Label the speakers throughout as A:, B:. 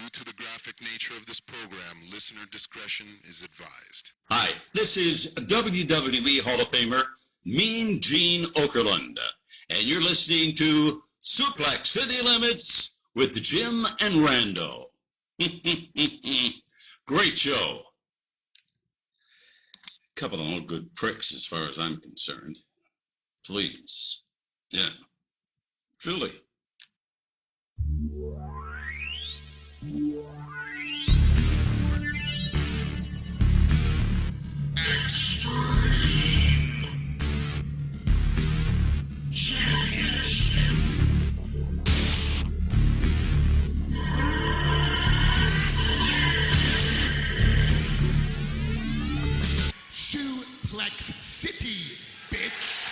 A: Due to the graphic nature of this program, listener discretion is advised.
B: Hi, this is WWE Hall of Famer Mean Gene Okerlund, and you're listening to Suplex City Limits with Jim and Rando. Great show. Couple of old good pricks as far as I'm concerned. Please. Yeah. Truly.
C: Extreme Championship. Suplex City, bitch.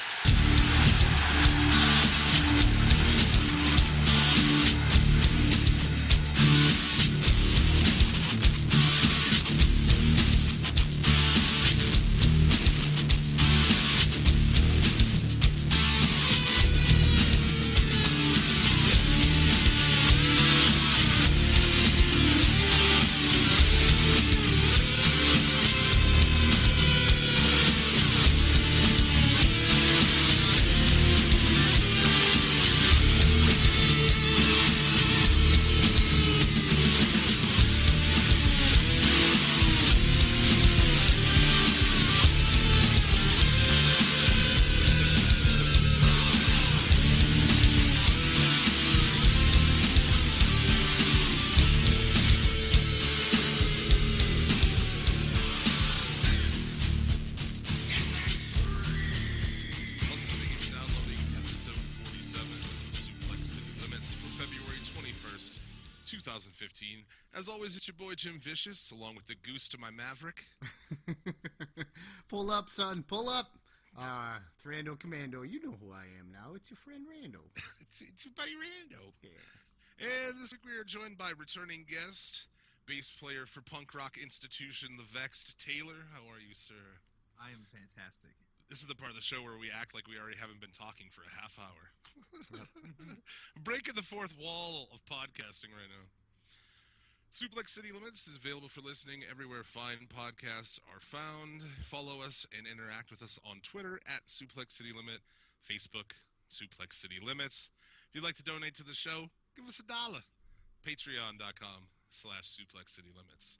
D: As always, it's your boy Jim Vicious, along with the goose to my Maverick.
E: Pull up, son, pull up. It's Rando Commando. You know who I am now. It's your friend Rando.
D: it's your buddy Rando.
E: Yeah.
D: And this week we are joined by returning guest, bass player for punk rock institution The Vexed, Tayler. How are you, sir?
F: I am fantastic.
D: This is the part of the show where we act like we already haven't been talking for a half hour. Breaking the fourth wall of podcasting right now. Suplex City Limits is available for listening everywhere fine podcasts are found. Follow us and interact with us on Twitter at Suplex City Limit, Facebook, Suplex City Limits. If you'd like to donate to the show, give us $1. Patreon.com/Suplex City Limits.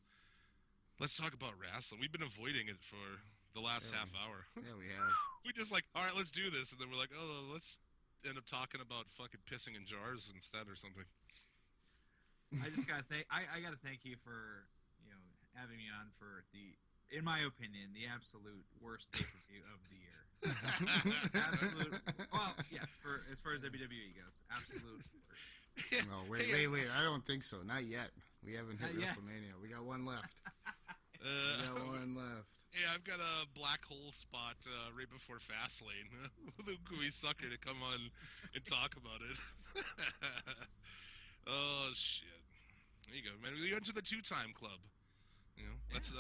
D: Let's talk about wrestling. We've been avoiding it for the last half hour.
E: Yeah, we have.
D: We just like, all right, let's do this. And then we're like, oh, let's end up talking about fucking pissing in jars instead or something.
F: I just gotta thank. I gotta thank you for having me on for in my opinion, the absolute worst pay-per-view of the year. Absolute. Well, yes, as far as WWE goes, absolute worst.
E: Oh wait. I don't think so. Not yet. We haven't hit WrestleMania. We got one left.
D: Yeah, I've got a black hole spot right before Fastlane. The gooey sucker to come on and talk about it. Oh shit! There you go, man. We went to the two-time club. That's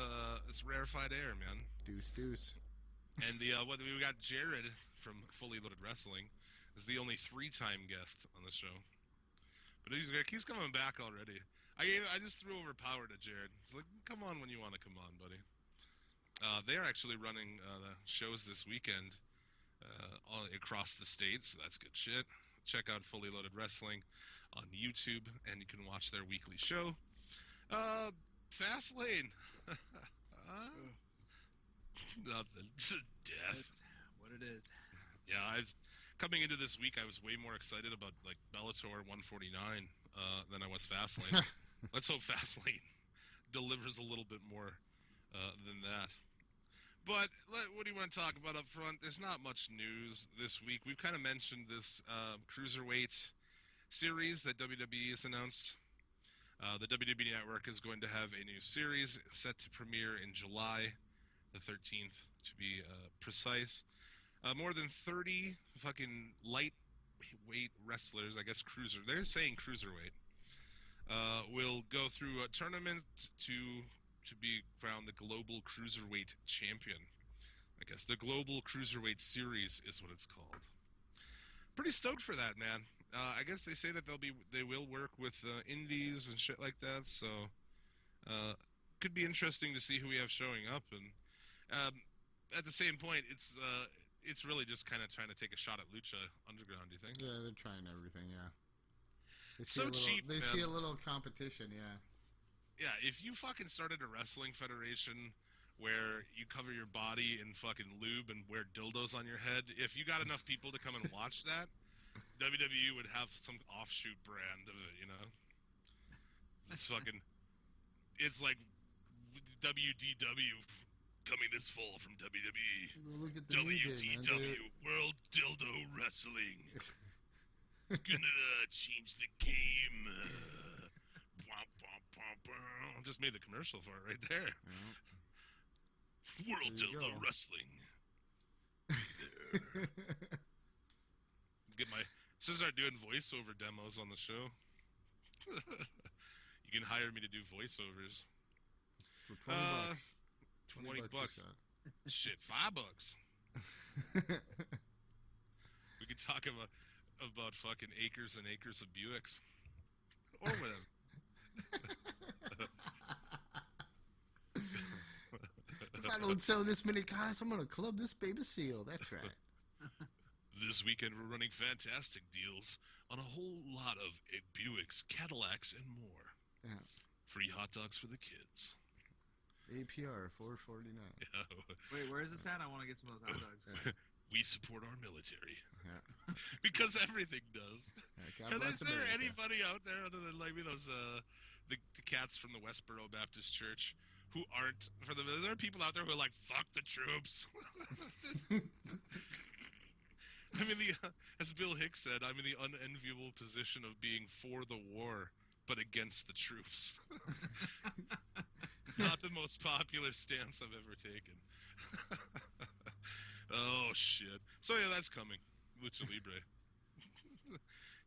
D: rarefied air, man.
E: Deuce. And
D: we got Jared from Fully Loaded Wrestling is the only three-time guest on the show. But he's coming back already. I just threw over power to Jared. It's like, come on when you want to come on, buddy. They are actually running the shows this weekend all across the state, so that's good shit. Check out Fully Loaded Wrestling on YouTube, and you can watch their weekly show. Fastlane. Nothing. Death.
F: That's what it is.
D: Yeah, coming into this week, I was way more excited about like Bellator 149 than I was Fastlane. Let's hope Fastlane delivers a little bit more than that. But what do you want to talk about up front? There's not much news this week. We've kind of mentioned this Cruiserweight series that WWE has announced. The WWE Network is going to have a new series set to premiere in July the 13th, to be precise. More than 30 fucking lightweight wrestlers, I guess they're saying cruiserweight, will go through a tournament to be crowned the Global Cruiserweight Champion. I guess the Global Cruiserweight Series is what it's called. Pretty stoked for that, man. I guess they say that they will work with indies and shit like that. So could be interesting to see who we have showing up. And at the same point, it's really just kind of trying to take a shot at Lucha Underground. Do you think?
E: Yeah, they're trying everything. Yeah. They
D: So cheap,
E: They
D: man.
E: see a little competition. Yeah.
D: Yeah, if you fucking started a wrestling federation where you cover your body in fucking lube and wear dildos on your head, if you got enough people to come and watch that, WWE would have some offshoot brand of it, you know? It's like WDW coming this fall from WWE.
E: Well, look at the new gig, man.
D: WTW, World Dildo Wrestling. It's gonna change the game. Just made the commercial for it right there.
E: Yeah.
D: World
E: There you
D: Dildo
E: go.
D: Wrestling. Get my start doing voiceover demos on the show. You can hire me to do voiceovers.
E: For $20.
D: 20
E: a
D: bucks.
E: shot.
D: Shit, $5. We could talk about fucking acres and acres of Buicks. Or whatever.
E: If I don't sell this many cars, I'm gonna club this baby seal. That's right.
D: This weekend we're running fantastic deals on a whole lot of Buicks, Cadillacs, and more.
E: Yeah.
D: Free hot dogs for the kids.
E: APR $4.49.
F: Wait, where is this at? I want to get some of those hot dogs.
D: We support our military.
E: Yeah.
D: Because everything does.
E: God
D: And
E: bless
D: is there
E: America.
D: anybody out there other than like those the cats from the Westboro Baptist Church who aren't for the? There are people out there who are like, fuck the troops. I'm in the as Bill Hicks said, I'm in the unenviable position of being for the war but against the troops. Not the most popular stance I've ever taken. Oh shit! So yeah, that's coming. Lucha Libre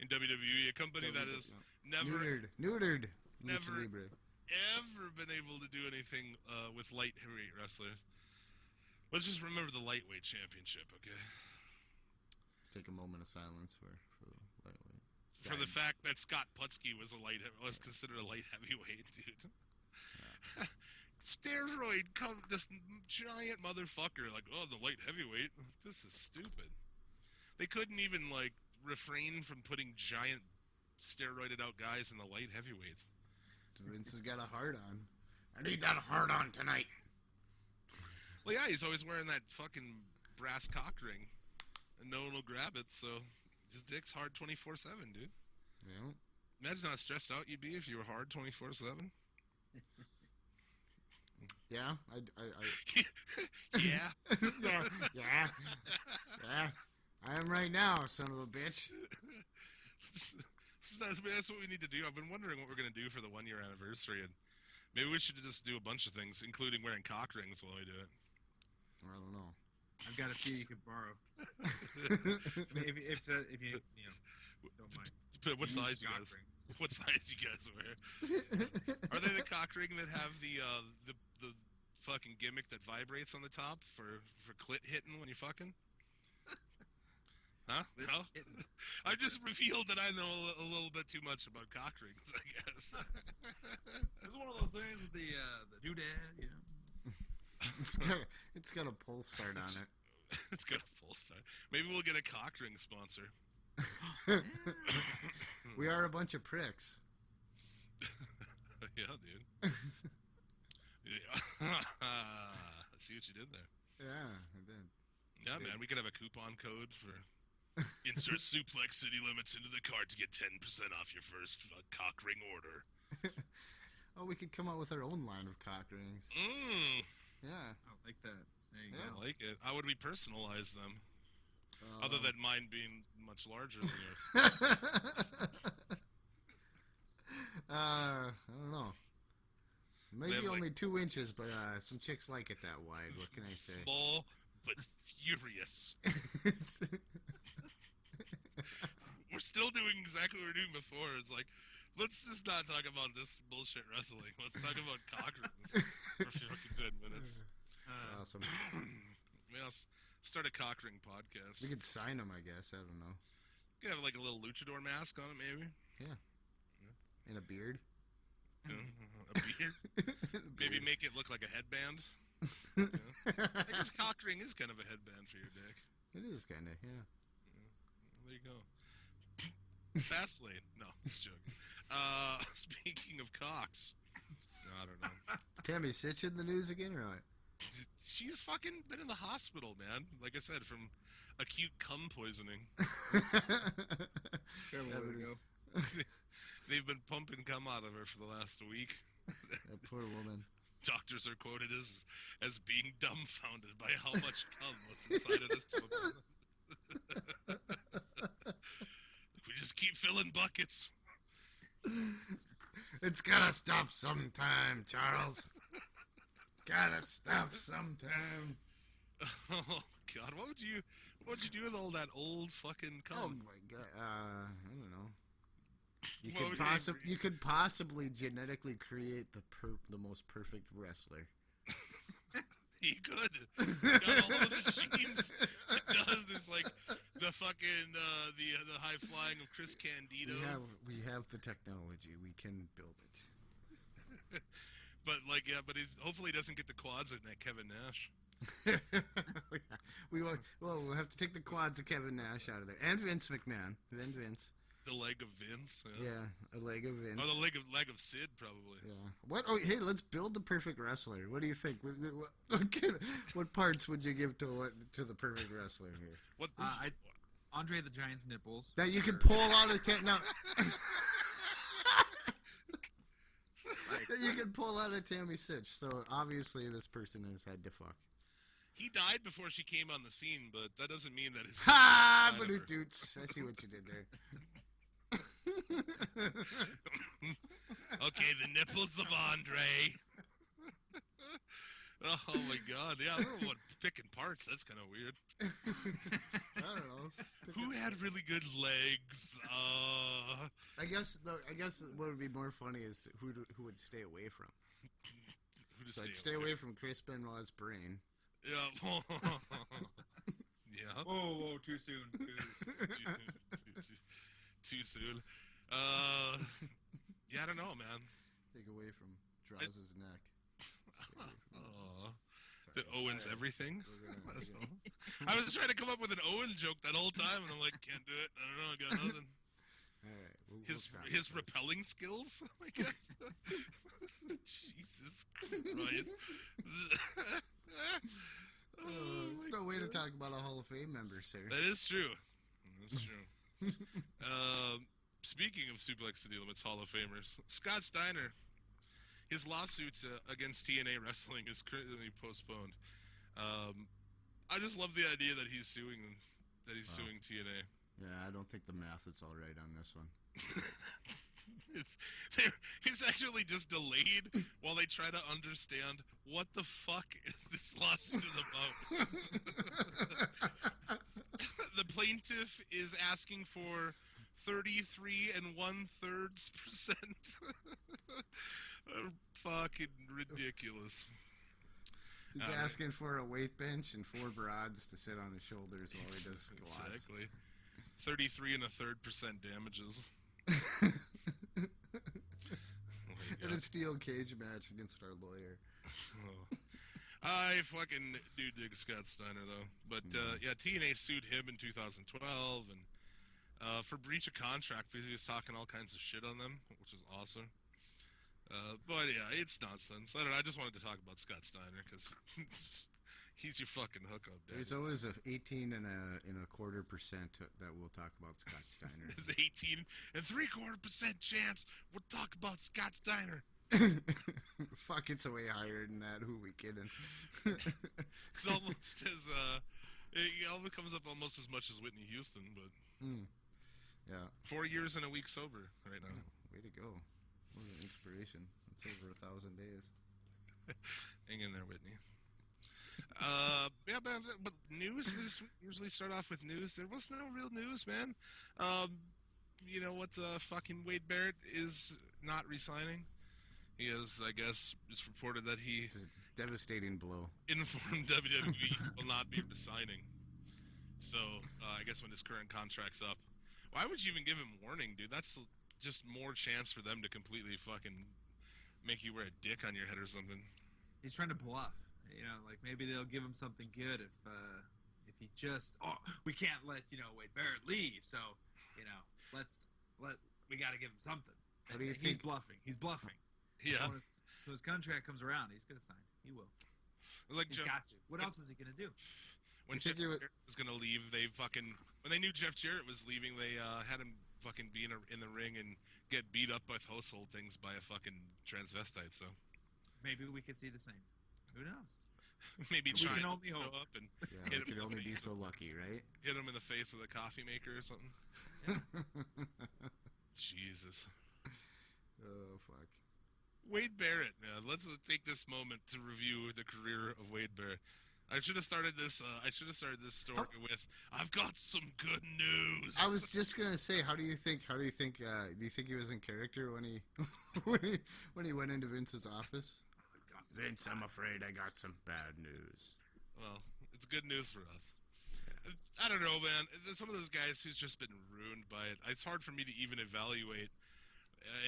D: in WWE, a company that is
E: neutered.
D: Never.
E: Lucha Libre.
D: ever been able to do anything with light heavyweight wrestlers. Let's just remember the lightweight championship, okay?
E: Let's take a moment of silence for lightweight.
D: For the fact that Scott Putski was considered a light heavyweight, dude. Yeah. Steroid, this giant motherfucker, like, oh, the light heavyweight. This is stupid. They couldn't even like refrain from putting giant steroided out guys in the light heavyweights.
E: Vince has got a hard on. I need that hard on tonight.
D: Well, yeah, he's always wearing that fucking brass cock ring, and no one will grab it. So his dick's hard 24/7, dude.
E: Yeah.
D: Imagine how stressed out you'd be if you were hard 24/7.
E: Yeah.
D: Yeah.
E: yeah. I am right now, son of a bitch.
D: That's what we need to do. I've been wondering what we're going to do for the 1-year anniversary, and maybe we should just do a bunch of things, including wearing cock rings while we do it.
E: I don't know.
F: I've got a few you could borrow. if you don't mind.
D: What size you
F: cock
D: guys?
F: ring.
D: What size you guys wear? Are they the cock ring that have the fucking gimmick that vibrates on the top for clit hitting when you fucking? Huh? No? I just revealed that I know a little bit too much about cock rings, I guess.
F: It's one of those things with the doodad, you know.
E: It's got a pull start on it.
D: It's got a full start. Maybe we'll get a cock ring sponsor.
E: We are a bunch of pricks.
D: Yeah, dude. Yeah. See what you did there.
E: Yeah, I did.
D: Yeah, man, we could have a coupon code for insert Suplex City Limits into the cart to get 10% off your first cock ring order.
E: Oh, we could come out with our own line of cock rings. Yeah.
F: I like that. There you
E: Yeah.
F: go.
D: I like it. How would we personalize them? Other than mine being much larger than yours.
E: I don't know. Maybe
D: have, like,
E: only 2 inches, but some chicks like it that wide. What can I say?
D: Small but furious. We're still doing exactly what we were doing before. It's like, let's just not talk about this bullshit wrestling. Let's talk about cock rings for fucking 10 minutes.
E: That's awesome.
D: Maybe I'll start a cock ring podcast.
E: We could sign them, I guess. I don't know.
D: Could have like a little luchador mask on it, maybe.
E: And a beard.
D: You know, a beard. Maybe make it look like a headband. Yeah. I guess cock ring is kind of a headband for your dick.
E: It is kind of, yeah.
D: There you go. Fastlane. No, just joking. Speaking of cocks, no, I don't know.
E: Tammy Sitch in the news again, or what?
D: She's fucking been in the hospital, man. Like I said, from acute cum poisoning.
F: Terrible way to go.
D: They've been pumping cum out of her for the last week.
E: That poor woman.
D: Doctors are quoted as being dumbfounded by how much cum was inside of this woman. We just keep filling buckets.
E: It's gotta stop sometime, Charles. It's gotta stop sometime.
D: Oh God, what would you do with all that old fucking cum?
E: Oh my God, I don't know.
D: You
E: You could possibly genetically create the most perfect wrestler.
D: He could. He's got all of the genes. It does. It's like the fucking the high flying of Chris Candido.
E: We have the technology. We can build it.
D: But he hopefully doesn't get the quads in that Kevin Nash.
E: We'll have to take the quads of Kevin Nash out of there, and Vince McMahon, and Vince.
D: The leg of Vince.
E: Yeah, a leg of Vince.
D: Oh, the leg of Sid, probably.
E: Yeah. What? Oh, hey, let's build the perfect wrestler. What do you think? What parts would you give to the perfect wrestler here?
D: What?
F: Andre the Giant's nipples.
E: That you could pull out of now. That you can pull out of Tammy Sitch. So obviously, this person has had to fuck.
D: He died before she came on the scene, but that doesn't mean that his.
E: Ha! But it dudes. I see what you did there.
D: Okay, the nipples of Andre. Oh my God! Yeah, I don't know what picking parts. That's kind of weird.
E: I don't know.
D: Who had really good legs?
E: I guess what would be more funny is who would stay away from. So I'd stay away from Chris Benoit's brain.
D: Yeah. Yeah.
F: Whoa, too soon.
D: Too soon. Yeah, I don't know, man.
E: Take away from Draws's neck.
D: That Owen's everything. I was trying to come up with an Owen joke that whole time, and I'm like, can't do it. I don't know. I got nothing.
E: All right,
D: His repelling skills, I guess. Jesus Christ.
E: It's no way to talk about a Hall of Fame member, sir.
D: That is true. That's true. Speaking of Suplex City Limits Hall of Famers, Scott Steiner, his lawsuit against TNA Wrestling is currently postponed. I just love the idea that he's suing TNA.
E: Yeah, I don't think the math is all right on this one.
D: It's actually just delayed while they try to understand what the fuck this lawsuit is about. The plaintiff is asking for 33 1/3%. Fucking ridiculous.
E: He's asking for a weight bench and 4 broads to sit on his shoulders while he does squats.
D: Exactly. 33 1/3% damages.
E: In a steel cage match against our lawyer.
D: Oh. I fucking do dig Scott Steiner, though. But, yeah, TNA sued him in 2012 and for breach of contract because he was talking all kinds of shit on them, which is awesome. But, yeah, it's nonsense. I just wanted to talk about Scott Steiner because he's your fucking hookup, dude.
E: There's always a 18 and a quarter percent that we'll talk about Scott Steiner.
D: There's 18 and 3/4% chance we'll talk about Scott Steiner.
E: Fuck, it's way higher than that. Who we kidding?
D: It's almost as it almost comes up almost as much as Whitney Houston, but
E: yeah,
D: 4 years and a week sober right now.
E: Way to go! What an inspiration. That's over 1,000 days.
D: Hang in there, Whitney. Yeah, but news this week, usually start off with news. There was no real news, man. You know what? Fucking Wade Barrett is not re-signing. He is, I guess, it's reported that he...
E: It's a devastating blow.
D: Informed WWE will not be resigning. So, I guess when his current contract's up, Why would you even give him warning, dude? That's just more chance for them to completely fucking make you wear a dick on your head or something.
F: He's trying to bluff. Like maybe they'll give him something good if he just we can't let Wade Barrett leave, so we got to give him something.
E: What do you
F: He's
E: think?
F: bluffing. He's bluffing.
D: Yeah.
F: So his contract comes around, he's gonna sign. He will.
D: Like
F: He's got to. What else is he gonna do?
D: When
E: You
D: Jeff
E: think
D: Jarrett was gonna leave, when they knew Jeff Jarrett was leaving, they had him fucking be in the ring and get beat up with household things by a fucking transvestite. So
F: Maybe we could see the same. Who knows?
D: maybe
F: We
D: China
F: can
D: will
F: only
D: show
F: hope.
D: up and
E: Yeah,
D: hit
E: we
D: him
E: could
D: in
E: only
D: the
E: be
D: face
E: so lucky, right?
D: hit him in the face with a coffee maker or something. Jesus.
E: Oh, fuck.
D: Wade Barrett, man. Let's take this moment to review the career of Wade Barrett. I should have started this. Story with, "I've got some good news."
E: I was just gonna say, do you think he was in character when he when he went into Vince's office? Vince, I'm afraid I got some bad news.
D: Well, it's good news for us. I don't know, man. It's one of those guys who's just been ruined by it. It's hard for me to even evaluate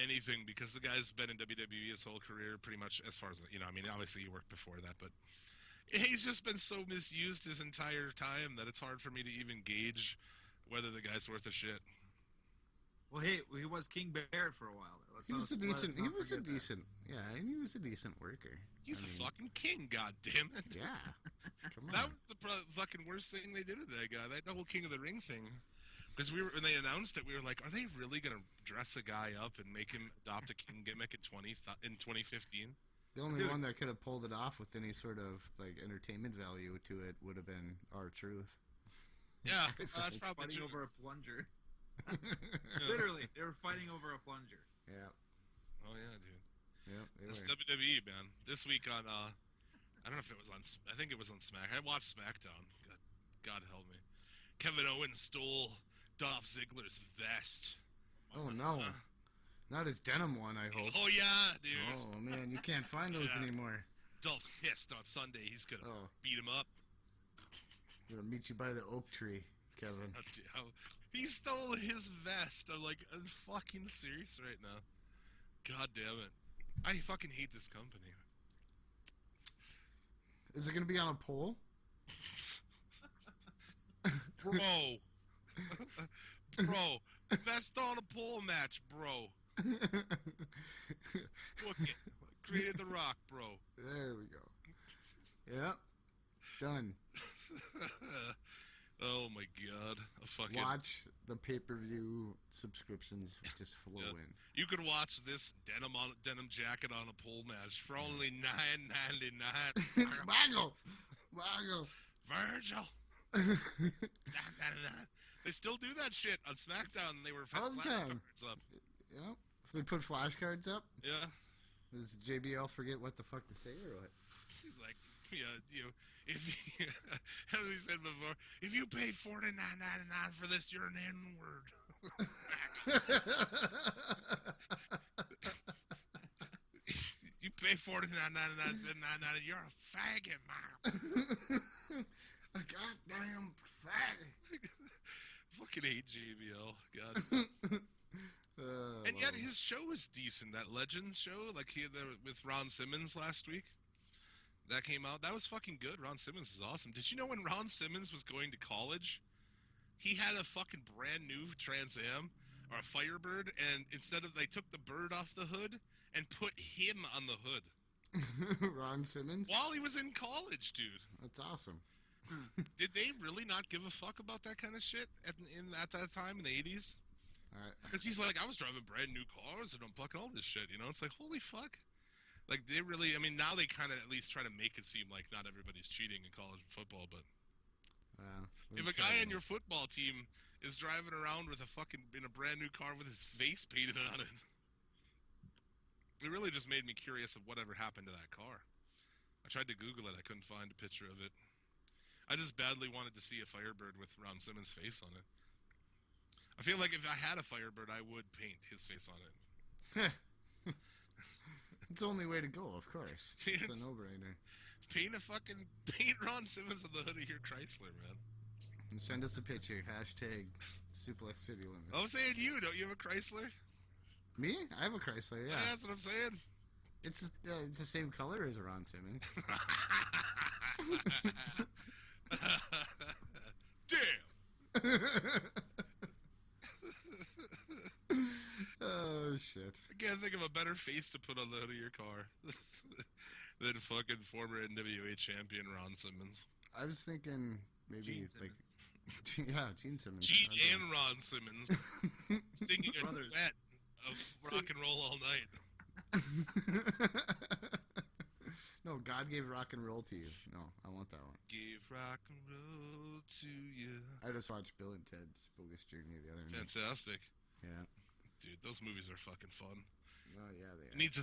D: anything because the guy's been in WWE his whole career, pretty much. As far as I mean, obviously he worked before that, but he's just been so misused his entire time that it's hard for me to even gauge whether the guy's worth a shit.
F: Well, he was King Barrett for a while.
E: He was a decent worker.
D: He's a fucking king, goddammit.
E: Yeah. Come on.
D: That was the fucking worst thing they did to that guy. That whole King of the Ring thing. Because when they announced it, we were like, are they really going to dress a guy up and make him adopt a king gimmick in 2015?
E: The only one that could have pulled it off with any sort of like entertainment value to it would have been R-Truth.
D: Yeah, that's probably
F: Fighting
D: true.
F: over a plunger. Literally, they were fighting over a plunger.
E: Yeah.
D: Oh, yeah, dude.
E: Yep.
D: That's WWE, man. This week on, I don't know if it was on, I think it was on Smack. I watched SmackDown. God help me. Kevin Owens stole Dolph Ziggler's vest.
E: Oh, no. Not his denim one, I hope.
D: Oh, yeah, dude.
E: Oh, man, you can't find those
D: Yeah.
E: anymore.
D: Dolph's pissed on Sunday. He's going to beat him up.
E: I'm going to meet you by the oak tree, Kevin.
D: He stole his vest. I'm like, I'm fucking serious right now. God damn it. I fucking hate this company.
E: Is it going to be on a pole?
D: Bro. Bro. Vest on a pole match, bro. Book it. Created the Rock, bro.
E: There we go. Yep. Done.
D: Oh my god. A fucking
E: Watch the pay-per-view subscriptions just flow in.
D: You could watch this denim jacket on a pole match for only $9.99.
E: Waggle!
D: Virgil. $9.99. They still do that shit on SmackDown. They were
E: All the time.
D: flashcards up.
E: Yep. If they put flashcards up,
D: Yeah.
E: does JBL forget what the fuck to say or what?
D: He's like, if you, as we said before, if you pay $49.99 for this, you're an N-word. You pay $49.99, you're a faggot, man.
E: A goddamn faggot.
D: Fucking hate JBL. God. And yet his show is decent. That Legends show, like he had with Ron Simmons last week, that came out. That was fucking good. Ron Simmons is awesome. Did you know when Ron Simmons was going to college, he had a fucking brand new Trans Am or a Firebird, and instead of they took the bird off the hood and put him on the hood
E: Ron Simmons?
D: while he was in college, dude.
E: That's awesome.
D: Did they really not give a fuck about that kind of shit at that time in the 80s? Because he's like, I was driving brand new cars and I'm fucking all this shit, you know? It's like, holy fuck. Like, they really, I mean, now they kind of at least try to make it seem like not everybody's cheating in college football, but if a guy on your football team is driving around with in a brand new car with his face painted on it, it really just made me curious of whatever happened to that car. I tried to Google it. I couldn't find a picture of it. I just badly wanted to see a Firebird with Ron Simmons' face on it. I feel like if I had a Firebird, I would paint his face on it.
E: It's the only way to go, of course. It's a no-brainer.
D: Paint Ron Simmons on the hood of your Chrysler, man.
E: And send us a picture. Hashtag Suplex City Limits.
D: I'm saying you. Don't you have a Chrysler?
E: Me? I have a Chrysler, yeah.
D: That's what I'm saying.
E: It's the same color as Ron Simmons.
D: Damn.
E: Oh, shit.
D: I can't think of a better face to put on the hood of your car than fucking former NWA champion Ron Simmons.
E: I was thinking maybe
F: Gene
E: like...
F: Simmons.
E: Yeah, Gene Simmons.
D: Gene
E: Okay.
D: and Ron Simmons singing a
F: Brothers.
D: duet of rock and roll all night.
E: No, God gave rock and roll to you. No, I want that one.
D: Give rock and roll to you.
E: I just watched Bill and Ted's Bogus Journey the other night.
D: Fantastic.
E: Yeah.
D: Dude, those movies are fucking fun.
E: Oh, yeah, they
D: It needs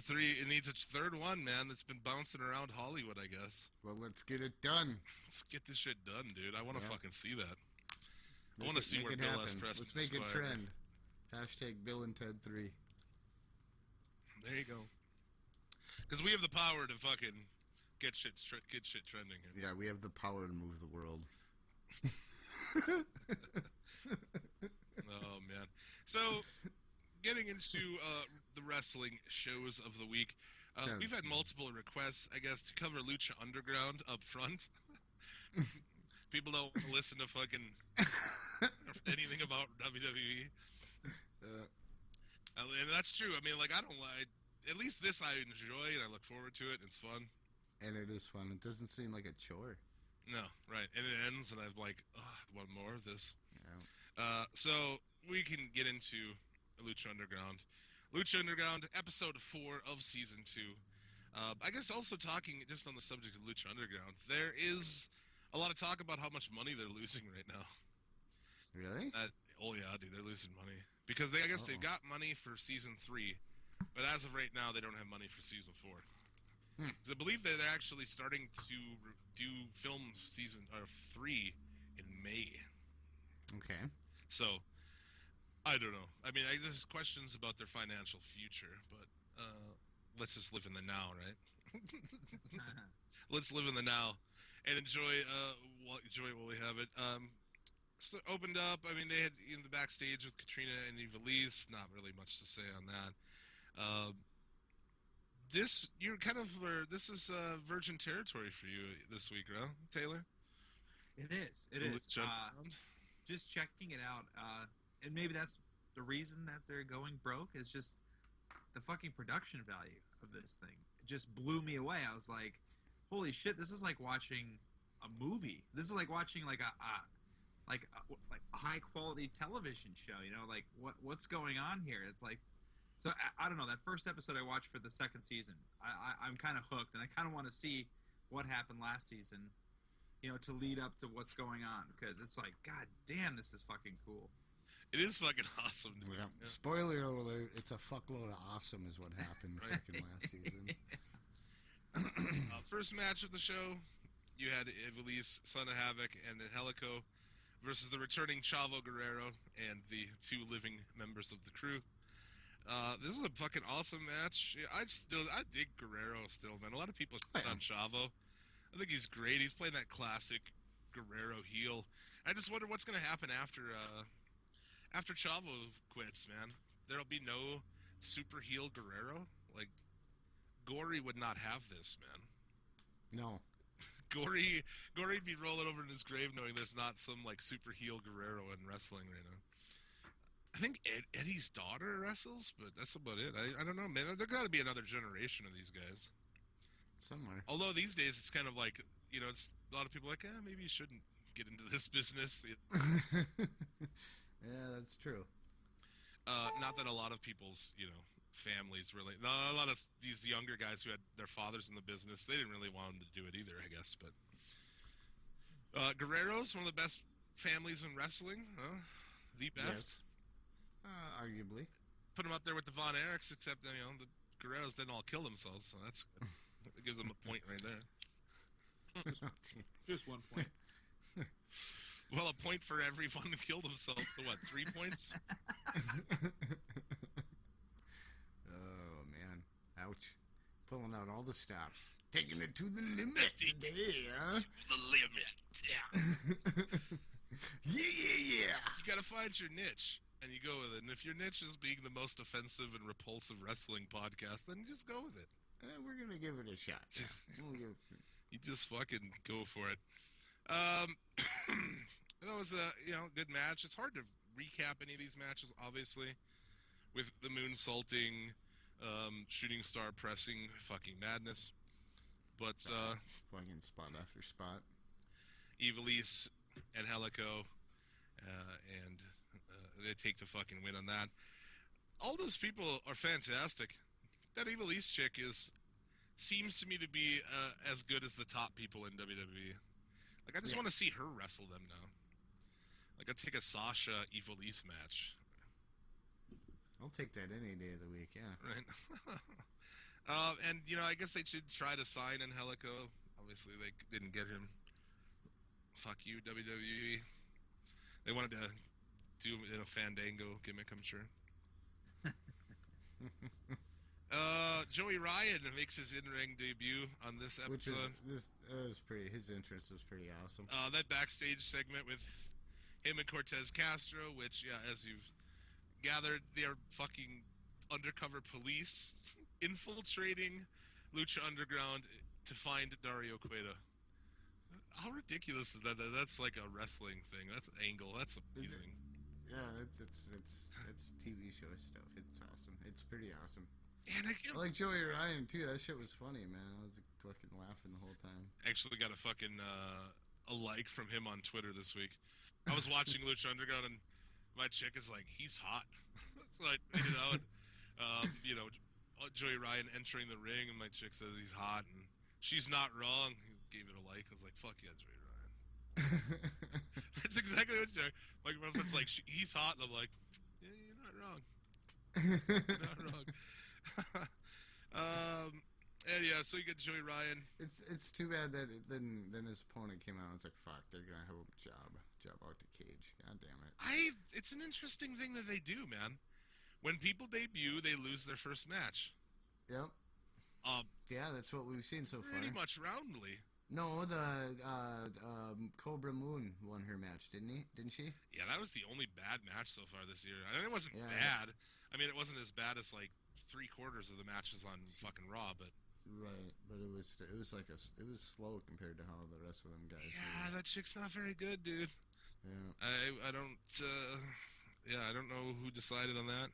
D: a third one, man, that's been bouncing around Hollywood, I guess.
E: Well, let's get it done.
D: Let's get this shit done, dude. I want to
E: Yeah.
D: fucking see that. I
E: Make
D: want to
E: it-
D: see
E: make
D: where
E: it
D: Bill S.
E: happen.
D: Preston
E: Let's make it
D: Esquire-
E: trend. Hashtag Bill and Ted 3.
D: There you go. Because we have the power to fucking get shit trending here.
E: Yeah, we have the power to move the world.
D: Oh, man. So, getting into the wrestling shows of the week,
E: Yeah.
D: we've had multiple requests, I guess, to cover Lucha Underground up front. People don't listen to fucking anything about WWE. And that's true. I mean, like, I don't like... At least this I enjoy, and I look forward to it. It's fun.
E: And it is fun. It doesn't seem like a chore.
D: No, right. And it ends, and I'm like, one more of this.
E: Yeah.
D: So we can get into Lucha Underground. Lucha Underground, episode 4 of season 2. I guess also talking just on the subject of Lucha Underground, there is a lot of talk about how much money they're losing right now.
E: Really?
D: Oh yeah, dude, they're losing money because I guess they've got money for season 3, but as of right now, they don't have money for season 4. Because I believe that they're actually starting to do film season 3 in May.
E: Okay.
D: So, I don't know. I mean, there's questions about their financial future, but let's just live in the now, right? Let's live in the now and enjoy while we have it. So opened up. I mean, they had in the backstage with Katrina and Evilise. Not really much to say on that. This is virgin territory for you this week, huh, Tayler?
F: It is. It is.
D: Lucha Underground?
F: Just checking it out, and maybe that's the reason that they're going broke is just the fucking production value of this thing. It just blew me away. I was like, "Holy shit! This is like watching a movie. This is like watching like a high quality television show. You know, like what's going on here? It's like." So, I don't know, that first episode I watched for the second season, I'm kind of hooked, and I kind of want to see what happened last season, you know, to lead up to what's going on, because it's like, god damn, this is fucking cool.
D: It is fucking awesome. Dude.
E: Yeah.
D: Yeah.
E: Spoiler alert, it's a fuckload of awesome is what happened
D: Right.
E: fucking last season.
D: First match of the show, you had Evilise, Son of Havoc, and Angelico versus the returning Chavo Guerrero and the 2 living members of the crew. This was a fucking awesome match. Yeah, I dig Guerrero still, man. A lot of people shit on Chavo. I think he's great. He's playing that classic Guerrero heel. I just wonder what's going to happen after Chavo quits, man. There'll be no super heel Guerrero. Like, Gory would not have this, man.
E: No.
D: Gory'd be rolling over in his grave knowing there's not some, like, super heel Guerrero in wrestling right now. I think Eddie's daughter wrestles, but that's about it. I don't know, man. There got to be another generation of these guys.
E: Somewhere.
D: Although these days it's kind of like, you know, it's a lot of people like, maybe you shouldn't get into this business.
E: Yeah, that's true.
D: Not that a lot of people's, you know, families really. A lot of these younger guys who had their fathers in the business, they didn't really want them to do it either, I guess. But Guerrero's one of the best families in wrestling. The best.
E: Yes. Arguably.
D: Put them up there with the Von Erichs, except, you know, the Guerreros didn't all kill themselves, so that gives them a point right there.
F: Just 1 point.
D: Well, a point for everyone who killed himself, so what, 3 points?
E: Oh, man. Ouch. Pulling out all the stops. Taking it to the limit today, huh?
D: The limit. Yeah.
E: Yeah.
D: You gotta find your niche, and you go with it. And if your niche is being the most offensive and repulsive wrestling podcast, then just go with it.
E: We're gonna give it a shot.
D: You just fucking go for it. That was a good match. It's hard to recap any of these matches, obviously, with the moonsaulting, shooting star pressing, fucking madness. But
E: fucking spot after spot.
D: Ivelisse and Helico, and they take the fucking win on that. All those people are fantastic. That Ivelisse chick seems to me to be as good as the top people in WWE. Like, I just want to see her wrestle them now. Like, I'd take a Sasha Ivelisse match.
E: I'll take that any day of the week, yeah.
D: Right. And, I guess they should try to sign Angelico. Obviously, they didn't get him. Fuck you, WWE. They wanted to do a Fandango gimmick, I'm sure. Joey Ryan makes his in-ring debut on this episode.
E: His entrance was pretty awesome.
D: That backstage segment with him and Cortez Castro, which, as you've gathered, they're fucking undercover police infiltrating Lucha Underground to find Dario Cueto. How ridiculous is that? That's like a wrestling thing. That's an angle. That's amazing.
E: Yeah, it's TV show stuff. It's awesome. It's pretty awesome.
D: And I
E: like Joey Ryan too. That shit was funny, man. I was fucking laughing the whole time.
D: Actually got a fucking a like from him on Twitter this week. I was watching Lucha Underground and my chick is like, he's hot. So I tweeted out, Joey Ryan entering the ring, and my chick says he's hot, and she's not wrong. He gave it a like. I was like, fuck yeah, Joey Ryan. That's exactly what my girlfriend's like, he's hot, and I'm like, yeah, you're not wrong. You're not wrong. And yeah, so you get Joey Ryan.
E: It's too bad that then his opponent came out and was like, fuck, they're gonna have him job out the cage. God damn it.
D: It's an interesting thing that they do, man. When people debut, they lose their first match.
E: Yep. Yeah, that's what we've seen so far.
D: Pretty much roundly.
E: No, the Cobra Moon won her match, didn't she?
D: Yeah, that was the only bad match so far this year. I mean, it wasn't bad. I mean, it wasn't as bad as like 3/4 of the matches on fucking Raw, but
E: right. But it was slow compared to how the rest of them guys.
D: Yeah, that chick's not very good, dude.
E: Yeah.
D: I don't. I don't know who decided on that,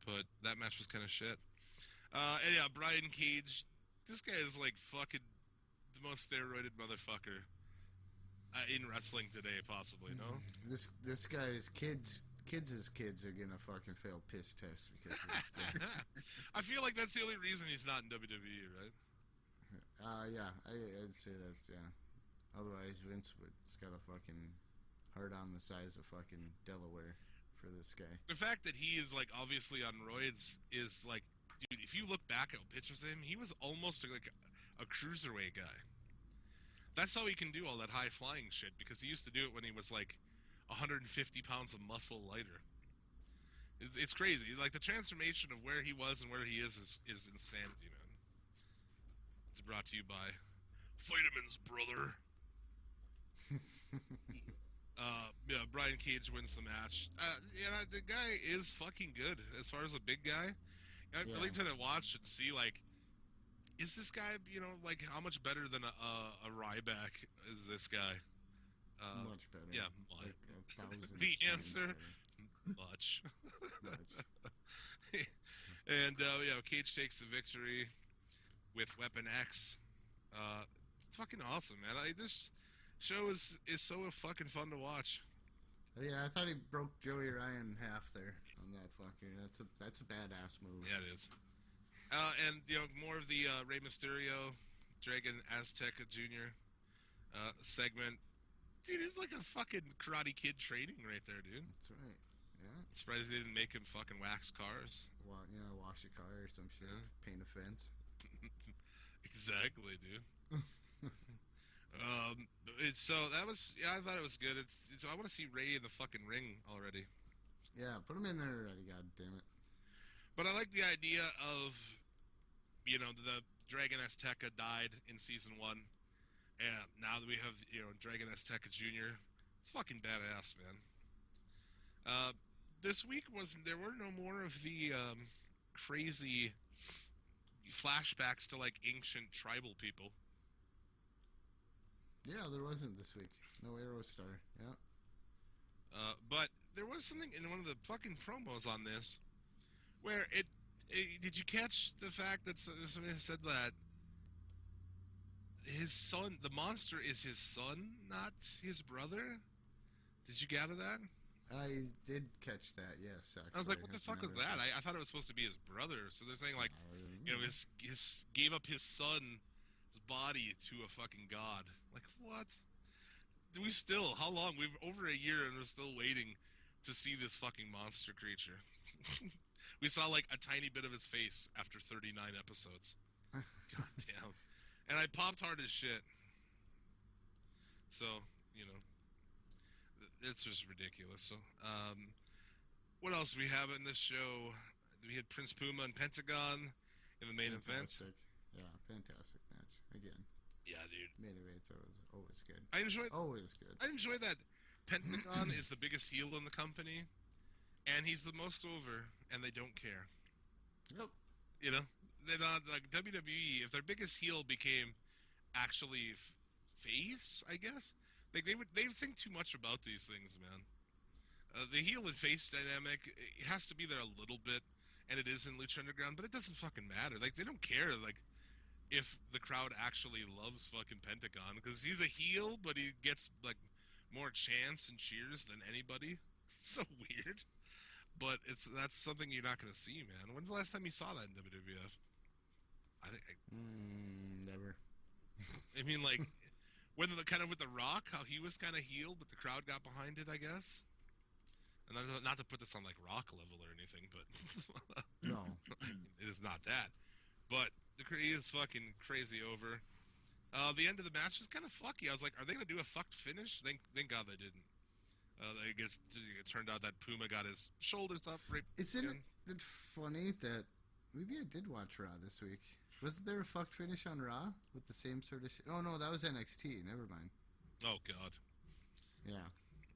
D: but that match was kind of shit. And yeah, Brian Cage. This guy is like fucking the most steroided motherfucker in wrestling today, possibly. No.
E: This guy's kids' kids are gonna fucking fail piss tests because of this guy.
D: I feel like that's the only reason he's not in WWE, right?
E: Yeah, I'd say that's Otherwise, Vince would got a fucking heart on the size of fucking Delaware for this guy.
D: The fact that he is like obviously on roids is like, dude. If you look back at pictures of him, he was almost like a cruiserweight guy. That's how he can do all that high flying shit, because he used to do it when he was like 150 pounds of muscle lighter. It's crazy. Like, the transformation of where he was and where he is insanity, man. It's brought to you by Vitamins, brother. Brian Cage wins the match. The guy is fucking good as far as a big guy. I'd like to watch and see, like, is this guy, like, how much better than a Ryback is this guy?
E: Much better.
D: Yeah,
E: like
D: the answer, much. And Cage takes the victory with Weapon X. It's fucking awesome, man. This show is so fucking fun to watch.
E: Yeah, I thought he broke Joey Ryan in half there on that fucker. That's a badass move.
D: Yeah, it is. And more of the Rey Mysterio, Dragon Azteca Jr. Segment. Dude, he's like a fucking Karate Kid training right there, dude.
E: That's right. Yeah.
D: Surprised they didn't make him fucking wax cars.
E: Well, wash a car or some shit. Yeah. Paint a fence.
D: Exactly, dude. So that was, I thought it was good. I want to see Ray in the fucking ring already.
E: Yeah, put him in there already, god damn it.
D: But I like the idea of, the Dragon Azteca died in season 1. And now that we have, Dragon Azteca Jr., It's fucking badass, man. This week there were no more of the crazy flashbacks to like ancient tribal people.
E: Yeah, there wasn't this week. No Aerostar. Yeah.
D: But there was something in one of the fucking promos on this where did you catch the fact that somebody said that his son, the monster is his son, not his brother? Did you gather that?
E: I did catch that, yes, actually.
D: I was like, what the fuck was that? I thought it was supposed to be his brother. So they're saying, like, his gave up his son's body to a fucking god. Like, what? Do we still, how long? We've over a year and we're still waiting to see this fucking monster creature. We saw, like, a tiny bit of his face after 39 episodes. God damn. And I popped hard as shit. So, you know. It's just ridiculous. So, what else do we have in this show? We had Prince Puma and Pentagon in the main event.
E: Yeah, fantastic match again.
D: Yeah, dude.
E: Main event's always good.
D: Always good. I enjoy that Pentagon is the biggest heel in the company, and he's the most over, and they don't care.
E: Yep.
D: You know, they're not like WWE. If their biggest heel became actually face, I guess. Like they think too much about these things, man. The heel and face dynamic has to be there a little bit, and it is in Lucha Underground, but it doesn't fucking matter. Like they don't care, like if the crowd actually loves fucking Pentagon because he's a heel, but he gets like more chants and cheers than anybody. It's so weird, but that's something you're not gonna see, man. When's the last time you saw that in WWF? I think
E: never.
D: I mean, like. When with The Rock, how he was kind of healed, but the crowd got behind it, I guess. And not to put this on like Rock level or anything, but
E: no,
D: it is not that. But he is fucking crazy over. The end of the match is kind of fucky. I was like, are they gonna do a fucked finish? Thank God they didn't. I guess it turned out that Puma got his shoulders up.
E: Isn't it funny that maybe I did watch Raw this week? Wasn't there a fucked finish on Raw with the same sort of shit? Oh, no, that was NXT. Never mind.
D: Oh, God.
E: Yeah.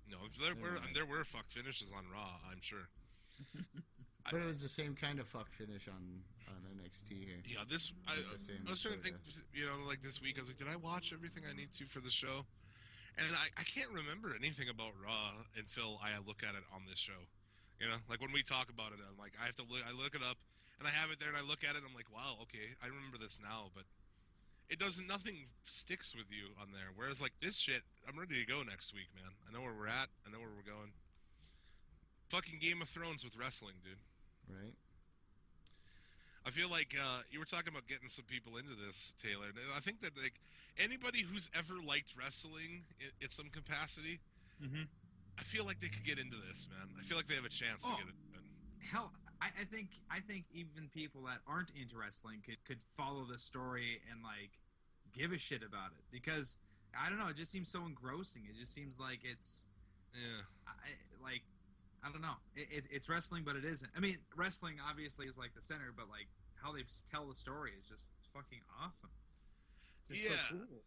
D: No, there were fucked finishes on Raw, I'm sure.
E: But it was the same kind of fucked finish on NXT here.
D: Yeah, I was trying to think, you know, like this week, I was like, did I watch everything I need to for the show? And I can't remember anything about Raw until I look at it on this show. You know, like when we talk about it, I'm like, I look it up. And I have it there, and I look at it, and I'm like, wow, okay, I remember this now, but nothing sticks with you on there. Whereas, like, this shit, I'm ready to go next week, man. I know where we're at. I know where we're going. Fucking Game of Thrones with wrestling, dude.
E: Right.
D: I feel like you were talking about getting some people into this, Tayler. I think that, like, anybody who's ever liked wrestling in some capacity, I feel like they could get into this, man. I feel like they have a chance to get it.
F: Hell, I think even people that aren't into wrestling could follow the story and like give a shit about it because I don't know, it just seems so engrossing. It just seems like it's I don't know. It's wrestling, but it isn't. I mean, wrestling obviously is like the center, but like how they tell the story is just fucking awesome. It's just so cool.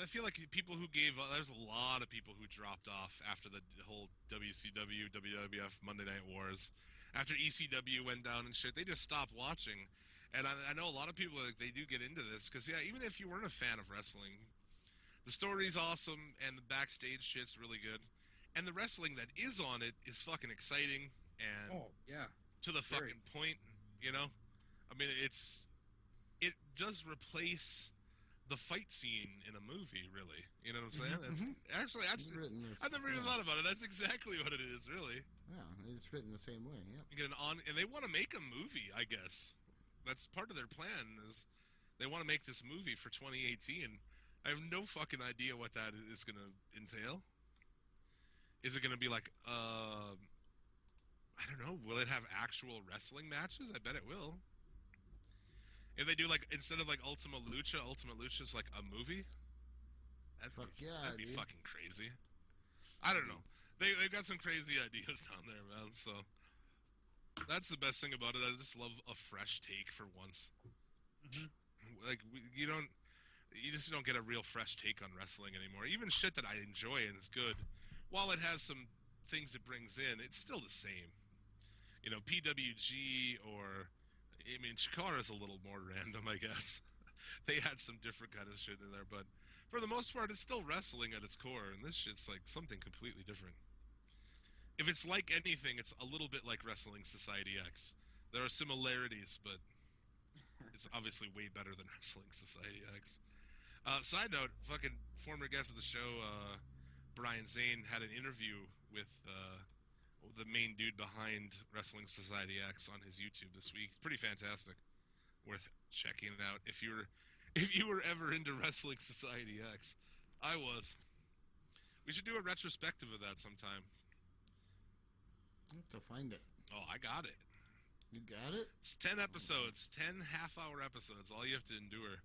D: I feel like people who gave up, there's a lot of people who dropped off after the whole WCW, WWF Monday Night Wars. After ECW went down and shit, they just stopped watching. And I know a lot of people, like, they do get into this. Because, yeah, even if you weren't a fan of wrestling, the story's awesome and the backstage shit's really good. And the wrestling that is on it is fucking exciting and to the fucking point, you know? I mean, it does replace the fight scene in a movie, really. You know what I'm saying? I've never even thought about it. That's exactly what it is, really.
E: Yeah, it's written the same way. Yeah.
D: You get and they want to make a movie, I guess. That's part of their plan. Is they want to make this movie for 2018. I have no fucking idea what that is going to entail. Is it going to be like, I don't know. Will it have actual wrestling matches? I bet it will. If they do, like, instead of, like, Ultima Lucha's, like, a movie? That'd be fucking crazy. I don't know. They've got some crazy ideas down there, man, so... That's the best thing about it. I just love a fresh take for once. Like, you don't... you just don't get a real fresh take on wrestling anymore. Even shit that I enjoy and is good, while it has some things it brings in, it's still the same. You know, PWG or, I mean, Chikara's a little more random, I guess. They had some different kind of shit in there, but for the most part, it's still wrestling at its core, and this shit's like something completely different. If it's like anything, it's a little bit like Wrestling Society X. There are similarities, but it's obviously way better than Wrestling Society X. Side note, fucking former guest of the show, Brian Zane, had an interview with the main dude behind Wrestling Society X on his YouTube this week. It's pretty fantastic. Worth checking it out if you were ever into Wrestling Society X. I was. We should do a retrospective of that sometime.
E: I have to find it.
D: Oh, I got it.
E: You got it?
D: It's 10 episodes, 10 half-hour episodes. All you have to endure.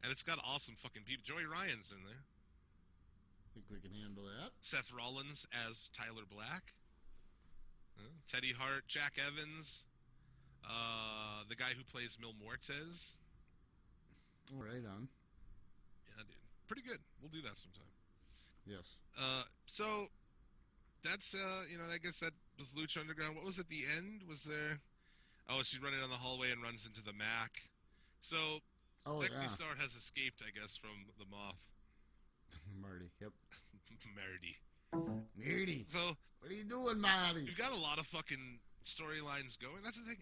D: And it's got awesome fucking people. Joey Ryan's in there.
E: Think we can handle that?
D: Seth Rollins as Tyler Black. Teddy Hart, Jack Evans. The guy who plays Mil Muertes.
E: All right, on.
D: Yeah, dude. Pretty good. We'll do that sometime.
E: Yes.
D: So, that's, I guess that was Lucha Underground. What was at the end? Was there... Oh, she's running down the hallway and runs into the Mac. So, Sexy Star has escaped, I guess, from the Moth.
E: Marty, yep.
D: Marty. So,
E: what are you doing, Marty?
D: You've got a lot of fucking storylines going. That's the thing.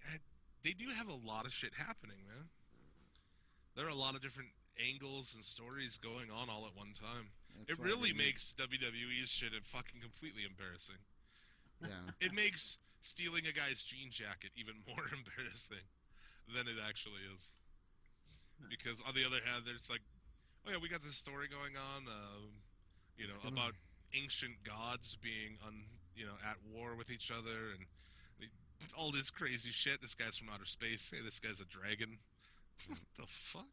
D: They do have a lot of shit happening, man. There are a lot of different angles and stories going on all at one time. It really makes WWE's shit fucking completely embarrassing.
E: Yeah.
D: It makes stealing a guy's jean jacket even more embarrassing than it actually is. Because on the other hand, there's like, oh yeah, we got this story going on, about ancient gods being at war with each other and all this crazy shit. This guy's from outer space. Hey, this guy's a dragon. What the fuck?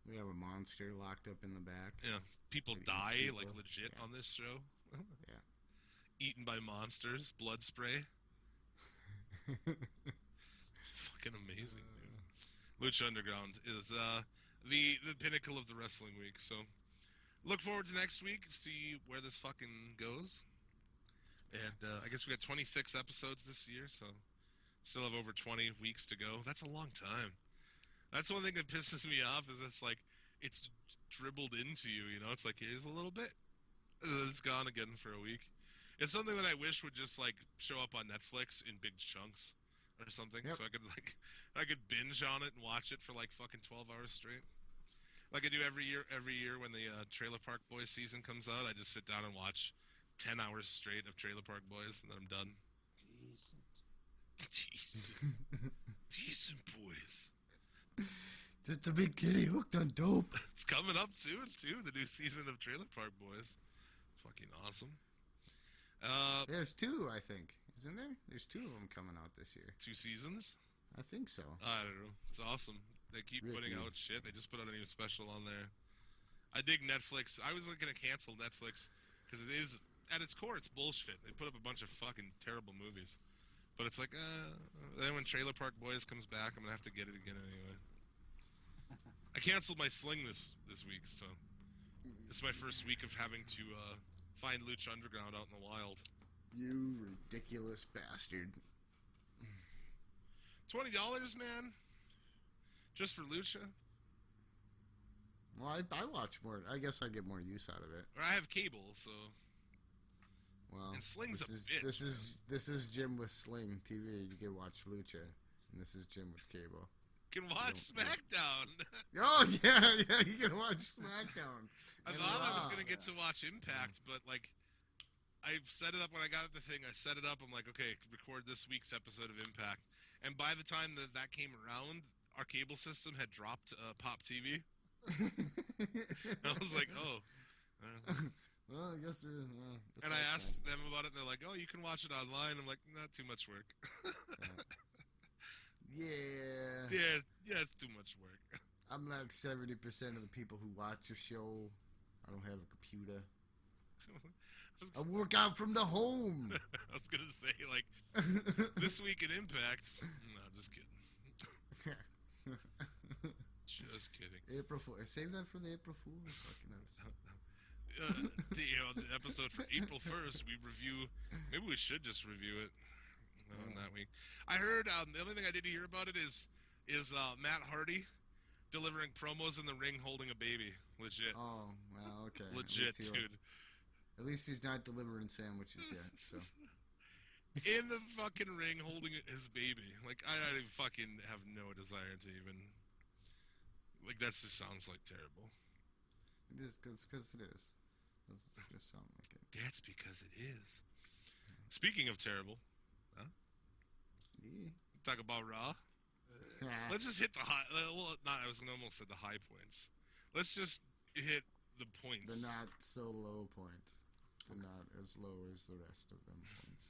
E: We have a monster locked up in the back.
D: Yeah, people die like legit on this show.
E: Yeah.
D: Eaten by monsters, blood spray. Fucking amazing, dude. Lucha Underground is the pinnacle of the wrestling week. So look forward to next week. See where this fucking goes. And I guess we got 26 episodes this year, so still have over 20 weeks to go. That's a long time. That's one thing that pisses me off is it's dribbled into you, It's like, here's a little bit, and then it's gone again for a week. It's something that I wish would just, show up on Netflix in big chunks or something, so I could binge on it and watch it for, fucking 12 hours straight. Like I do every year when the Trailer Park Boys season comes out, I just sit down and watch 10 hours straight of Trailer Park Boys, and then I'm done. Decent boys.
E: Just a big kitty hooked on dope.
D: It's coming up soon, too, the new season of Trailer Park Boys. Fucking awesome.
E: There's two, I think. Isn't there? There's two of them coming out this year.
D: 2 seasons?
E: I think so.
D: I don't know. It's awesome. They keep putting out shit. They just put out a new special on there. I dig Netflix. I was going to cancel Netflix because it is, at its core, it's bullshit. They put up a bunch of fucking terrible movies. But it's like, then when Trailer Park Boys comes back, I'm going to have to get it again anyway. I canceled my Sling this week, so it's my first week of having to find Lucha Underground out in the wild.
E: You ridiculous bastard.
D: $20, man? Just for Lucha?
E: Well, I watch more. I guess I get more use out of it.
D: Or I have cable, so...
E: Well,
D: and Sling's a bitch.
E: This is Jim with Sling TV. You can watch Lucha, and this is Jim with cable.
D: You can watch SmackDown.
E: Oh yeah, you can watch SmackDown.
D: I thought I was gonna get to watch Impact, but I set it up when I got the thing. I set it up. I'm like, okay, record this week's episode of Impact, and by the time that came around, our cable system had dropped Pop TV. I was like, oh.
E: Well, I guess
D: and I asked them about it, and they're like, oh, you can watch it online. I'm like, not too much work.
E: Yeah,
D: it's too much work.
E: I'm like 70% of the people who watch your show. I don't have a computer. I work out from the home.
D: I was going to say, this week in Impact. No, just kidding. Just kidding.
E: April Fool. Save that for the April Fool's fucking episode.
D: The episode for April 1st, we review. Maybe we should just review it that week. I heard the only thing I didn't hear about it is Matt Hardy delivering promos in the ring holding a baby. Legit.
E: Oh, well, okay.
D: Legit, dude.
E: At least he's not delivering sandwiches yet, so.
D: In the fucking ring holding his baby. Like, I fucking have no desire to even... Like, that just sounds like terrible.
E: It is, because it is. It just sound like it.
D: That's because it is. Speaking of terrible, huh?
E: Yeah.
D: Talk about Raw. Let's just hit the high... Well, I was going to almost say the high points. Let's just hit the points.
E: The not so low points. The not as low as the rest of them points.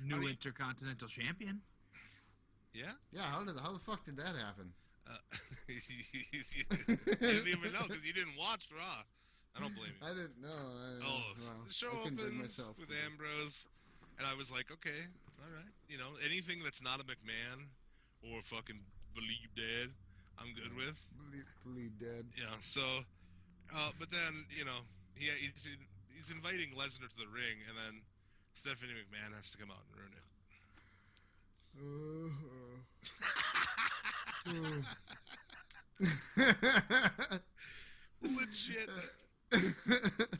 F: New Intercontinental Champion.
D: Yeah?
E: Yeah, how the fuck did that happen?
D: You didn't even know because you didn't watch Raw. I don't blame you.
E: I didn't know.
D: The show opens with Ambrose, and I was like, okay, all right. You know, anything that's not a McMahon or fucking Believe Dead, I'm good with.
E: Believe Dead.
D: Yeah, so, but then, you know, he's inviting Lesnar to the ring, and then Stephanie McMahon has to come out and ruin it. Legit.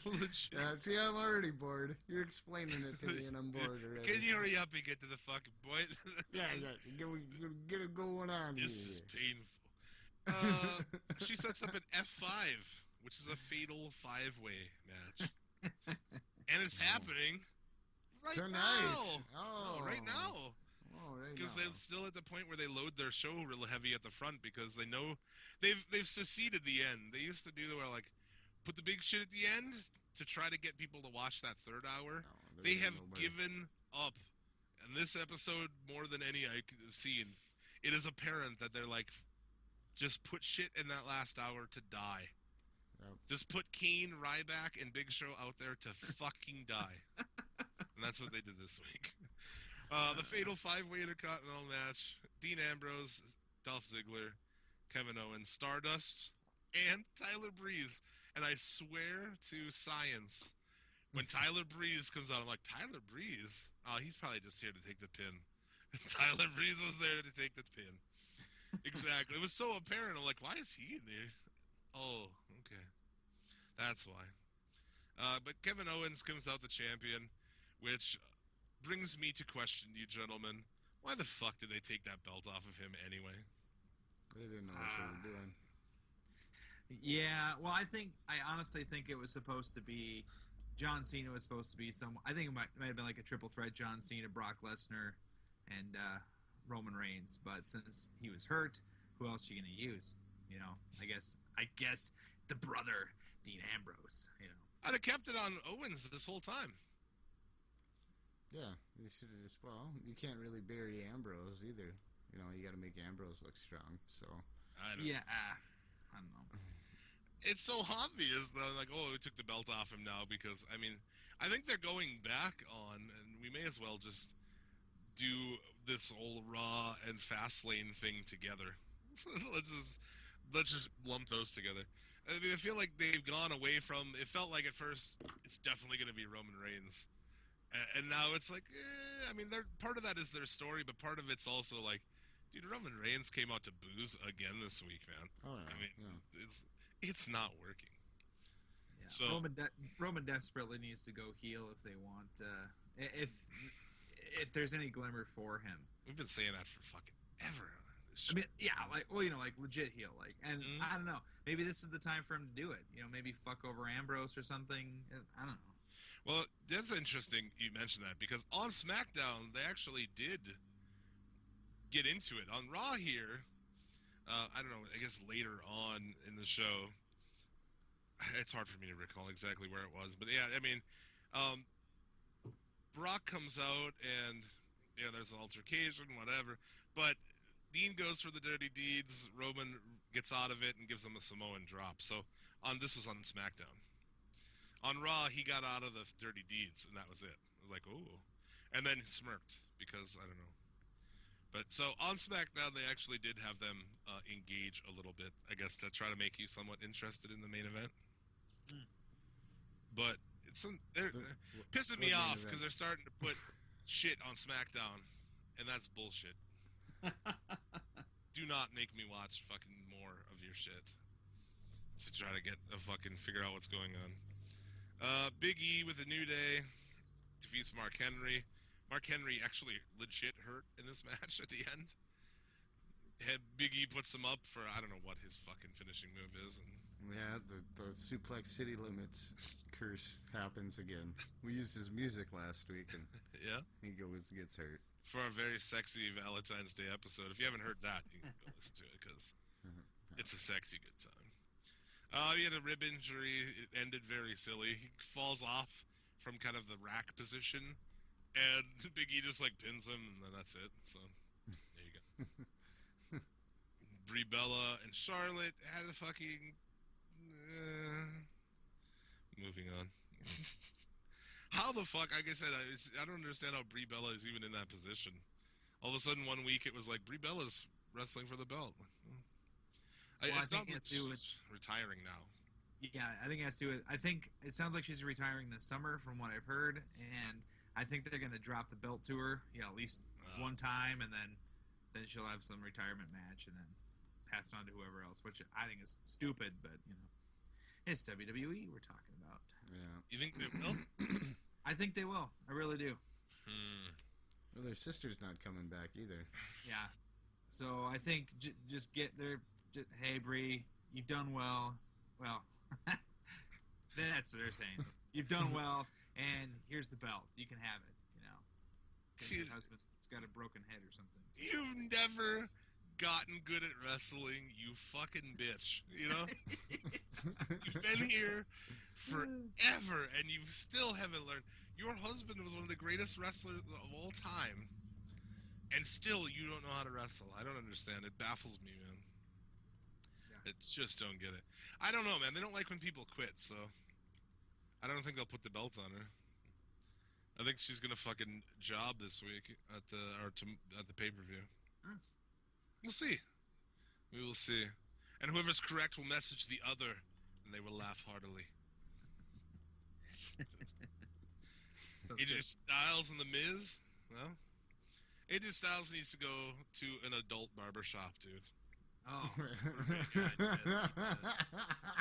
D: Legit.
E: Yeah, see, I'm already bored. You're explaining it to me, and I'm bored already.
D: Can you hurry up and get to the fucking point?
E: Yeah. Get it going on.
D: This is painful. She sets up an F5, which is a fatal 5-way match. And it's happening right
E: tonight.
D: now.
E: Oh.
D: Right now.
E: Oh, right now.
D: Because they're still at the point where they load their show real heavy at the front because they know they've seceded the end. They used to do where like put the big shit at the end to try to get people to watch that third hour.
E: No,
D: they have given up. And this episode, more than any I've seen, it is apparent that they're like, just put shit in that last hour to die.
E: Yep. Just
D: put Kane, Ryback, and Big Show out there to fucking die. And that's what they did this week. The Fatal 5-Way Intercontinental match. Dean Ambrose, Dolph Ziggler, Kevin Owens, Stardust, and Tyler Breeze. And I swear to science, when Tyler Breeze comes out, I'm like, Tyler Breeze? Oh, he's probably just here to take the pin. Tyler Breeze was there to take the pin. Exactly. It was so apparent. I'm like, why is he in there? Oh, okay. That's why. But Kevin Owens comes out the champion, which brings me to question you, gentlemen. Why the fuck did they take that belt off of him anyway?
E: They didn't know what they were doing.
F: Yeah, well, I honestly think it was supposed to be, John Cena was supposed to be I think it might have been like a triple threat, John Cena, Brock Lesnar, and Roman Reigns. But since he was hurt, who else are you going to use? You know, I guess the brother, Dean Ambrose, you know.
D: I'd have kept it on Owens this whole time.
E: Yeah, you should have just, you can't really bury Ambrose either. You know, you got to make Ambrose look strong, so.
F: I don't know.
D: It's so obvious, though, like, oh, we took the belt off him now because, I mean, I think they're going back on, and we may as well just do this whole Raw and Fastlane thing together. let's just lump those together. I mean, I feel like they've gone away from, it felt like at first, it's definitely going to be Roman Reigns. And now it's like, I mean, part of that is their story, but part of it's also like, dude, Roman Reigns came out to booze again this week, man.
E: Oh, yeah.
D: I mean, it's not working.
F: Yeah.
D: So
F: Roman desperately needs to go heel if they want, if there's any glimmer for him.
D: We've been saying that for fucking ever.
F: I mean, yeah, like, well, you know, like legit heel, like, and I don't know, maybe this is the time for him to do it. You know, maybe fuck over Ambrose or something. I don't know.
D: Well, that's interesting you mentioned that because on SmackDown they actually did get into it. On Raw here, I don't know, I guess later on in the show, it's hard for me to recall exactly where it was, but yeah, I mean, Brock comes out and there's an altercation, whatever, but Dean goes for the dirty deeds. Roman gets out of it and gives him a Samoan drop. So this was on SmackDown. On Raw, he got out of the dirty deeds, and that was it. I was like, oh. And then he smirked because, I don't know, But so on SmackDown, they actually did have them engage a little bit, I guess, to try to make you somewhat interested in the main event. But they're pissing me off because they're starting to put shit on SmackDown, and that's bullshit. Do not make me watch fucking more of your shit to try to get figure out what's going on. Big E with a New Day defeats Mark Henry. Mark Henry actually legit hurt in this match at the end. Big E puts him up for, I don't know what his fucking finishing move is. And
E: yeah, the Suplex City Limits curse happens again. We used his music last week, and
D: yeah,
E: he gets hurt.
D: For a very sexy Valentine's Day episode. If you haven't heard that, you can go listen to it, because it's a sexy good time. He had a rib injury. It ended very silly. He falls off from kind of the rack position, and Big E just, pins him, and then that's it. So, there you go. Brie Bella and Charlotte had a fucking... moving on. How the fuck, like I said, I don't understand how Brie Bella is even in that position. All of a sudden, one week, it was like, Brie Bella's wrestling for the belt.
F: Well,
D: it sounds like she's retiring now.
F: Yeah, I think it has to do with... I think it sounds like she's retiring this summer, from what I've heard, and I think they're going to drop the belt to her, at least one time, and then she'll have some retirement match, and then pass it on to whoever else, which I think is stupid, but, it's WWE we're talking about.
E: Yeah.
D: You think they will?
F: I think they will. I really do.
E: Well, their sister's not coming back either.
F: Yeah. So I think just get there. Hey, Brie, you've done well. Well, that's what they're saying. You've done well, and here's the belt. You can have it. Your husband's got a broken head or something.
D: You've never gotten good at wrestling, you fucking bitch. You've been here forever, and you still haven't learned. Your husband was one of the greatest wrestlers of all time, and still you don't know how to wrestle. I don't understand. It baffles me, man. Yeah. I just don't get it. I don't know, man. They don't like when people quit, so I don't think they'll put the belt on her. I think she's gonna fucking job this week at the pay-per-view. We'll see. We will see. And whoever's correct will message the other, and they will laugh heartily. AJ Styles and The Miz? Well, AJ Styles needs to go to an adult barbershop, dude.
F: Oh.
D: For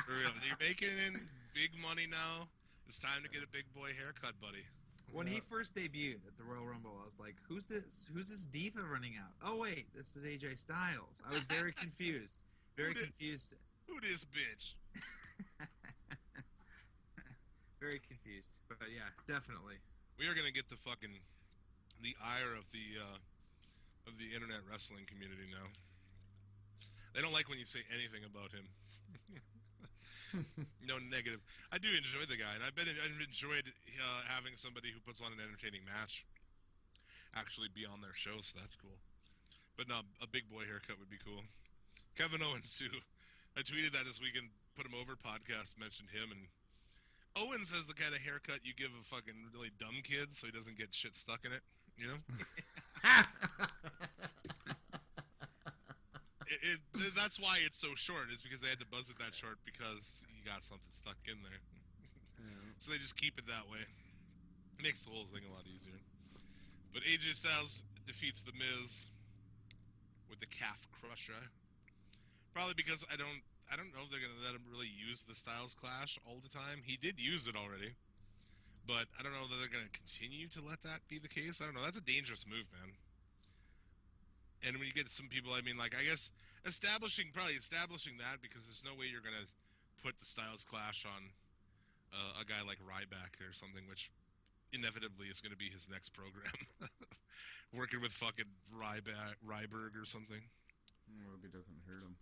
D: real. You're making big money now. It's time to get a big boy haircut, buddy.
F: When he first debuted at the Royal Rumble, I was like, who's this diva running out? Oh, wait, this is AJ Styles. I was very confused. Confused.
D: Who this bitch?
F: Very confused. But, yeah, definitely.
D: We are going to get the ire of the internet wrestling community now. They don't like when you say anything about him. No negative. I do enjoy the guy, and I've enjoyed having somebody who puts on an entertaining match actually be on their show, so that's cool. But no, a big boy haircut would be cool. Kevin Owens too. I tweeted that this week and Put Him Over podcast mentioned him, and Owens has the kind of haircut you give a fucking really dumb kid so he doesn't get shit stuck in it, That's why it's so short, is because they had to buzz it that short because you got something stuck in there. So they just keep it that way. It makes the whole thing a lot easier. But AJ Styles defeats The Miz with the calf crusher. Probably because I don't know if they're going to let him really use the Styles Clash all the time. He did use it already. But I don't know that they're going to continue to let that be the case. I don't know. That's a dangerous move, man. And when you get some people, I guess establishing that, because there's no way you're going to put the Styles Clash on a guy like Ryback or something, which inevitably is going to be his next program. Working with fucking Ryberg or something.
E: I hope he doesn't hurt him.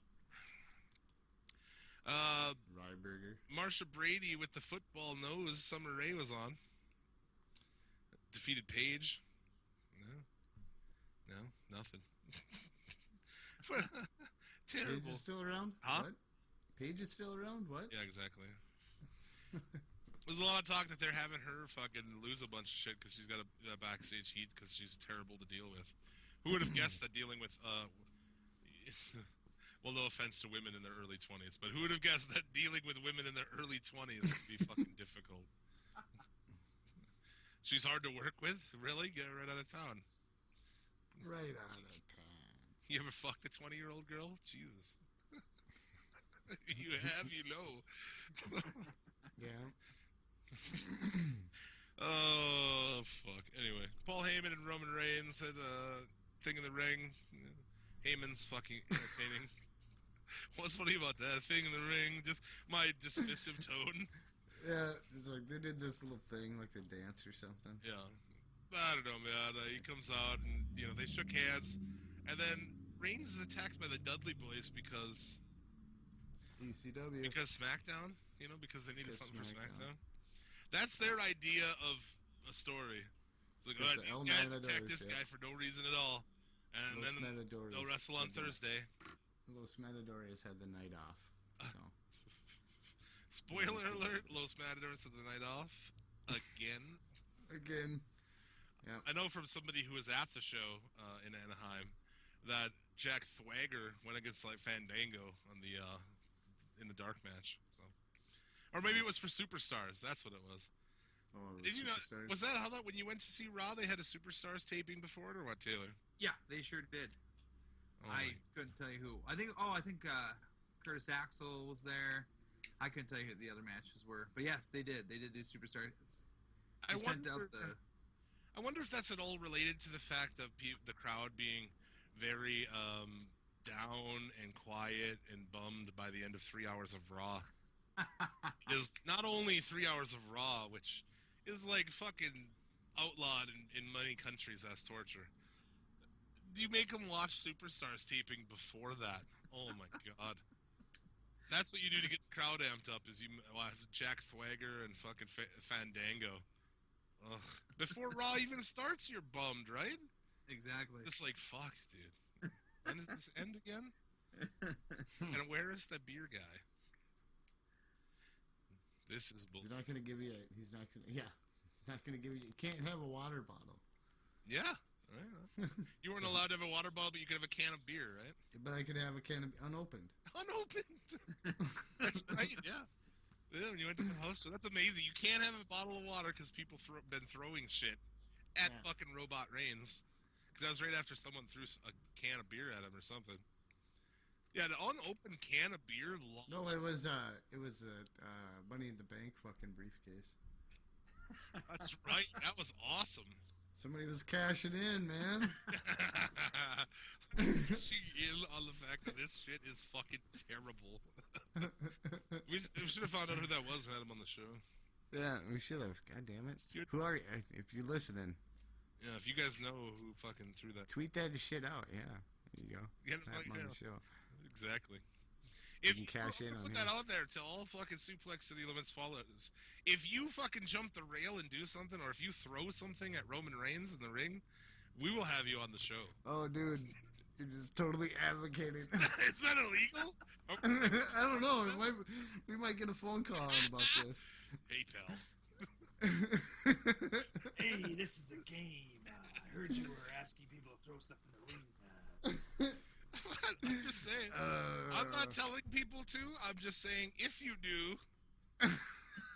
E: Ryberger.
D: Marsha Brady with the football nose. Summer Rae was on. Defeated Paige. No, nothing. Terrible.
E: Paige is still around?
D: Huh?
E: What? Paige is still around? What?
D: Yeah, exactly. There's a lot of talk that they're having her fucking lose a bunch of shit because she's got a backstage heat because she's terrible to deal with. Who would have guessed that dealing with well, no offense to women in their early 20s, but who would have guessed that dealing with women in their early 20s would be fucking difficult? She's hard to work with? Really? Get her right out of town.
E: Right out of town.
D: You ever fucked a 20-year-old girl? Jesus. You have, you know.
E: Yeah.
D: Oh, fuck. Anyway, Paul Heyman and Roman Reigns had a thing in the ring. Heyman's fucking entertaining. What's funny about that thing in the ring? Just my dismissive tone.
E: Yeah, it's like they did this little thing, like a dance or something.
D: Yeah. I don't know, man. He comes out and, you know, they shook hands. And then Reigns is attacked by the Dudley Boys because
E: ECW.
D: SmackDown, you know, because they needed
E: Because
D: something for
E: SmackDown.
D: SmackDown. That's their idea of a story. It's like,
E: Because
D: oh,
E: the
D: these
E: El
D: guys
E: Matadors,
D: attacked this
E: yeah.
D: guy for no reason at all. And
E: Los
D: then
E: Matadores
D: they'll wrestle on
E: had the-
D: Thursday.
E: Los Matadores had the night off. So.
D: Spoiler alert, Los Matadors had the night off. Again.
E: Yeah.
D: I know from somebody who was at the show in Anaheim that Jack Thwagger went against like Fandango on the in the dark match. So, or maybe it was for Superstars. That's what it was.
E: Oh,
D: Did you know?
E: Superstars?
D: Was that how that when you went to see Raw, they had a Superstars taping before it, or what, Taylor?
F: Yeah, they sure did.
D: Oh,
F: I couldn't tell you who. I think Curtis Axel was there. I couldn't tell you who the other matches were, but yes, they did. They did do Superstars.
D: I
F: They sent out
D: wonder. I wonder if that's at all related to the fact of the crowd being very down and quiet and bummed by the end of 3 hours of Raw. Is not only 3 hours of Raw, which is like fucking outlawed in many countries as torture. You make them watch Superstars taping before that. Oh my god. That's what you do to get the crowd amped up, is you watch Jack Thwagger and fucking Fandango. Ugh. Before Raw even starts, you're bummed, right?
F: Exactly.
D: It's like, fuck, dude. When does this end again? And where is the beer guy? This is bull.
E: He's not going to give you he's not going to, yeah. He's not going to give you, you can't have a water bottle.
D: Yeah. You weren't allowed to have a water bottle, but you could have a can of beer, right?
E: But I could have a can of unopened.
D: Unopened. That's right, yeah. Yeah, when you went to the house, so that's amazing. You can't have a bottle of water because people been throwing shit at
E: Yeah.
D: fucking Robot Reigns. Because that was right after someone threw a can of beer at him or something. Yeah, the unopened can of beer.
E: No, it was a Money in the Bank fucking briefcase.
D: That's right. That was awesome.
E: Somebody was cashing in, man.
D: She in on the fact that this shit is fucking terrible. we should have found out who that was and had him on the show.
E: Yeah, we should have. God damn it.
D: Good.
E: Who are you? If you're listening,
D: Yeah, if you guys know who fucking threw that.
E: tweet that shit out. Yeah, there you go.
D: Yeah,
E: Have him on the show.
D: Exactly.
E: You
D: If
E: can cash in on
D: put
E: him.
D: that out there to all fucking Suplex City Limits followers, if you fucking jump the rail and do something, or if you throw something at Roman Reigns in the ring, we will have you on the show.
E: Oh, dude, you're just totally advocating.
D: Is that illegal? Oh,
E: I don't know. We might get a phone call about this.
D: hey, pal.
G: Hey, this is the game. I heard you were asking people to throw stuff in the ring.
D: I'm just saying. I'm not telling people to. I'm just saying if you do,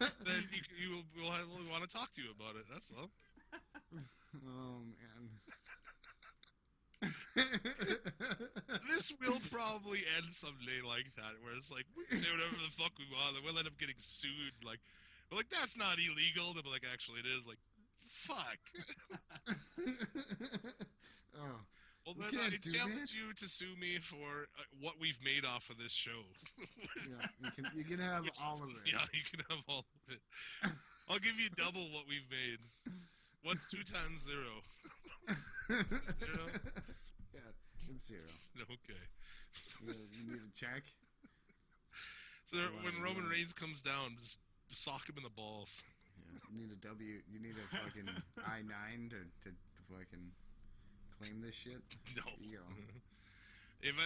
D: then we'll want to talk to you about it. That's all.
E: Oh man.
D: This will probably end someday like that, where it's like, we can say whatever the fuck we want, and we'll end up getting sued. Like, we're like, that's not illegal. They'll be like, actually, it is. Like, fuck.
E: Oh.
D: Well,
E: We
D: then I
E: can't do
D: challenge
E: that.
D: you to sue me for what we've made off of this show.
E: Yeah, you can have
D: Which is-
E: all of it.
D: Yeah, you can have all of it. I'll give you double what we've made. What's 2 times 0? 0?
E: Yeah, it's 0.
D: Okay.
E: You need a check?
D: So when Roman Reigns comes down, just sock him in the balls.
E: Yeah, you need a W. You need a fucking I-9 to fucking claim this shit.
D: No.
E: There you go.
D: If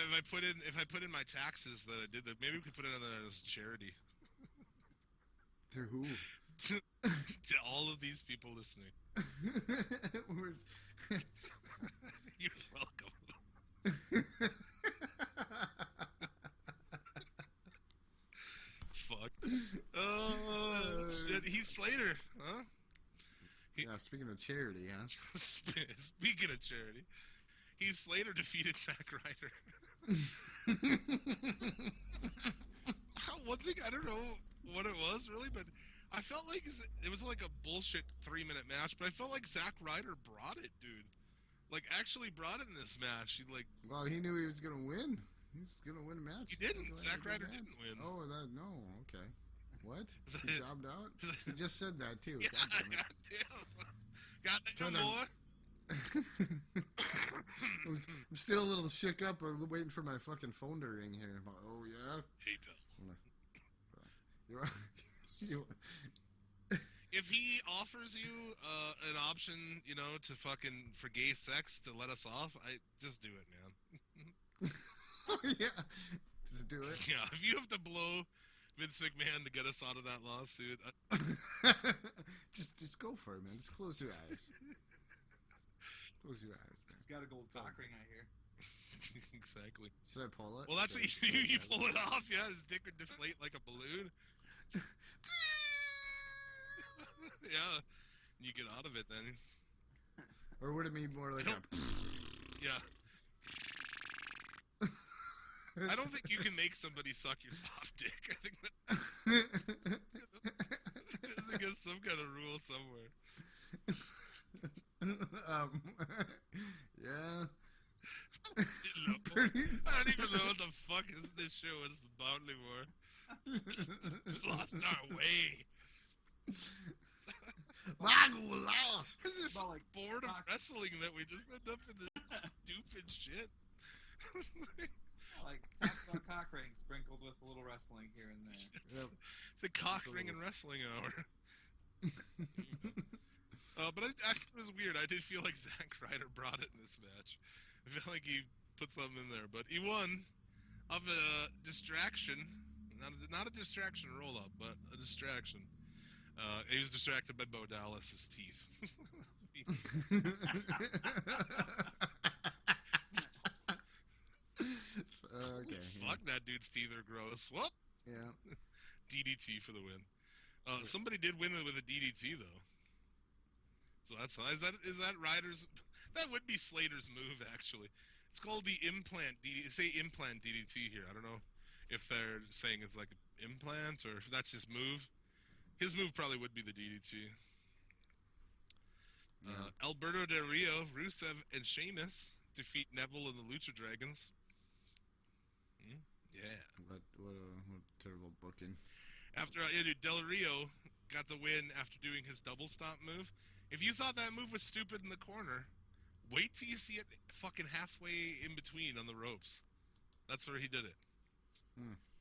D: I put in my taxes that I did, that maybe we could put it on there as charity
E: To who?
D: to all of these people listening.
E: We're-
D: You're welcome. Oh, shit. Heath Slater, huh?
E: Yeah, speaking of charity, huh?
D: Speaking of charity, Heath Slater defeated Zack Ryder. One thing, I don't know what it was really, but I felt like it was like a bullshit 3-minute match, but I felt like Zack Ryder brought it, dude. Like, actually brought it in this match.
E: Well, he knew he was gonna win. He's gonna win a match.
D: He didn't. Zack Ryder didn't win.
E: Oh, no. Okay. What? He jobbed out? He just said that too.
D: Yeah, got that no more?
E: I'm still a little shook up. I'm waiting for my fucking phone to ring here. Oh yeah.
D: Hey, Bill. If he offers you an option, for gay sex to let us off, just do it, man.
E: Yeah, just do it.
D: Yeah, if you have to blow Vince McMahon to get us out of that lawsuit,
E: just go for it, man. Just close your eyes. Close your eyes, man.
F: He's got a gold cock ring, I hear.
D: Exactly.
E: Should I pull it?
D: Well, that's what you do. You pull it off, yeah. His dick would deflate like a balloon. Yeah. You get out of it then.
E: Or would it be more like a...
D: Yeah. I don't think you can make somebody suck your soft dick. I think that... It's against some kind of rule somewhere.
E: Yeah.
D: I don't even know what the fuck is this show is about anymore. We've lost our way.
E: Mago lost.
D: Because you're so
F: Like,
D: bored of wrestling that we just end up in this stupid shit.
F: Like, talk about cock ring sprinkled with a little wrestling here and there.
E: Yep.
D: It's a cock ring and wrestling hour. But it was weird. I did feel like Zack Ryder brought it in this match. I feel like he put something in there, but he won off a distraction. Not a distraction roll-up, but a distraction. He was distracted by Bo Dallas's teeth.
E: Okay.
D: Fuck, that dude's teeth are gross. Whoop!
E: Yeah.
D: DDT for the win. Somebody did win it with a DDT though. So that's is that Ryder's? That would be Slater's move actually. It's called the implant DDT. Say implant DDT here. I don't know if they're saying it's like an implant or if that's his move. His move probably would be the DDT. Alberto Del Rio, Rusev, and Sheamus defeat Neville and the Lucha Dragons. Yeah.
E: What terrible booking.
D: After Del Rio got the win after doing his double stomp move. If you thought that move was stupid in the corner, wait till you see it fucking halfway in between on the ropes. That's where he did it.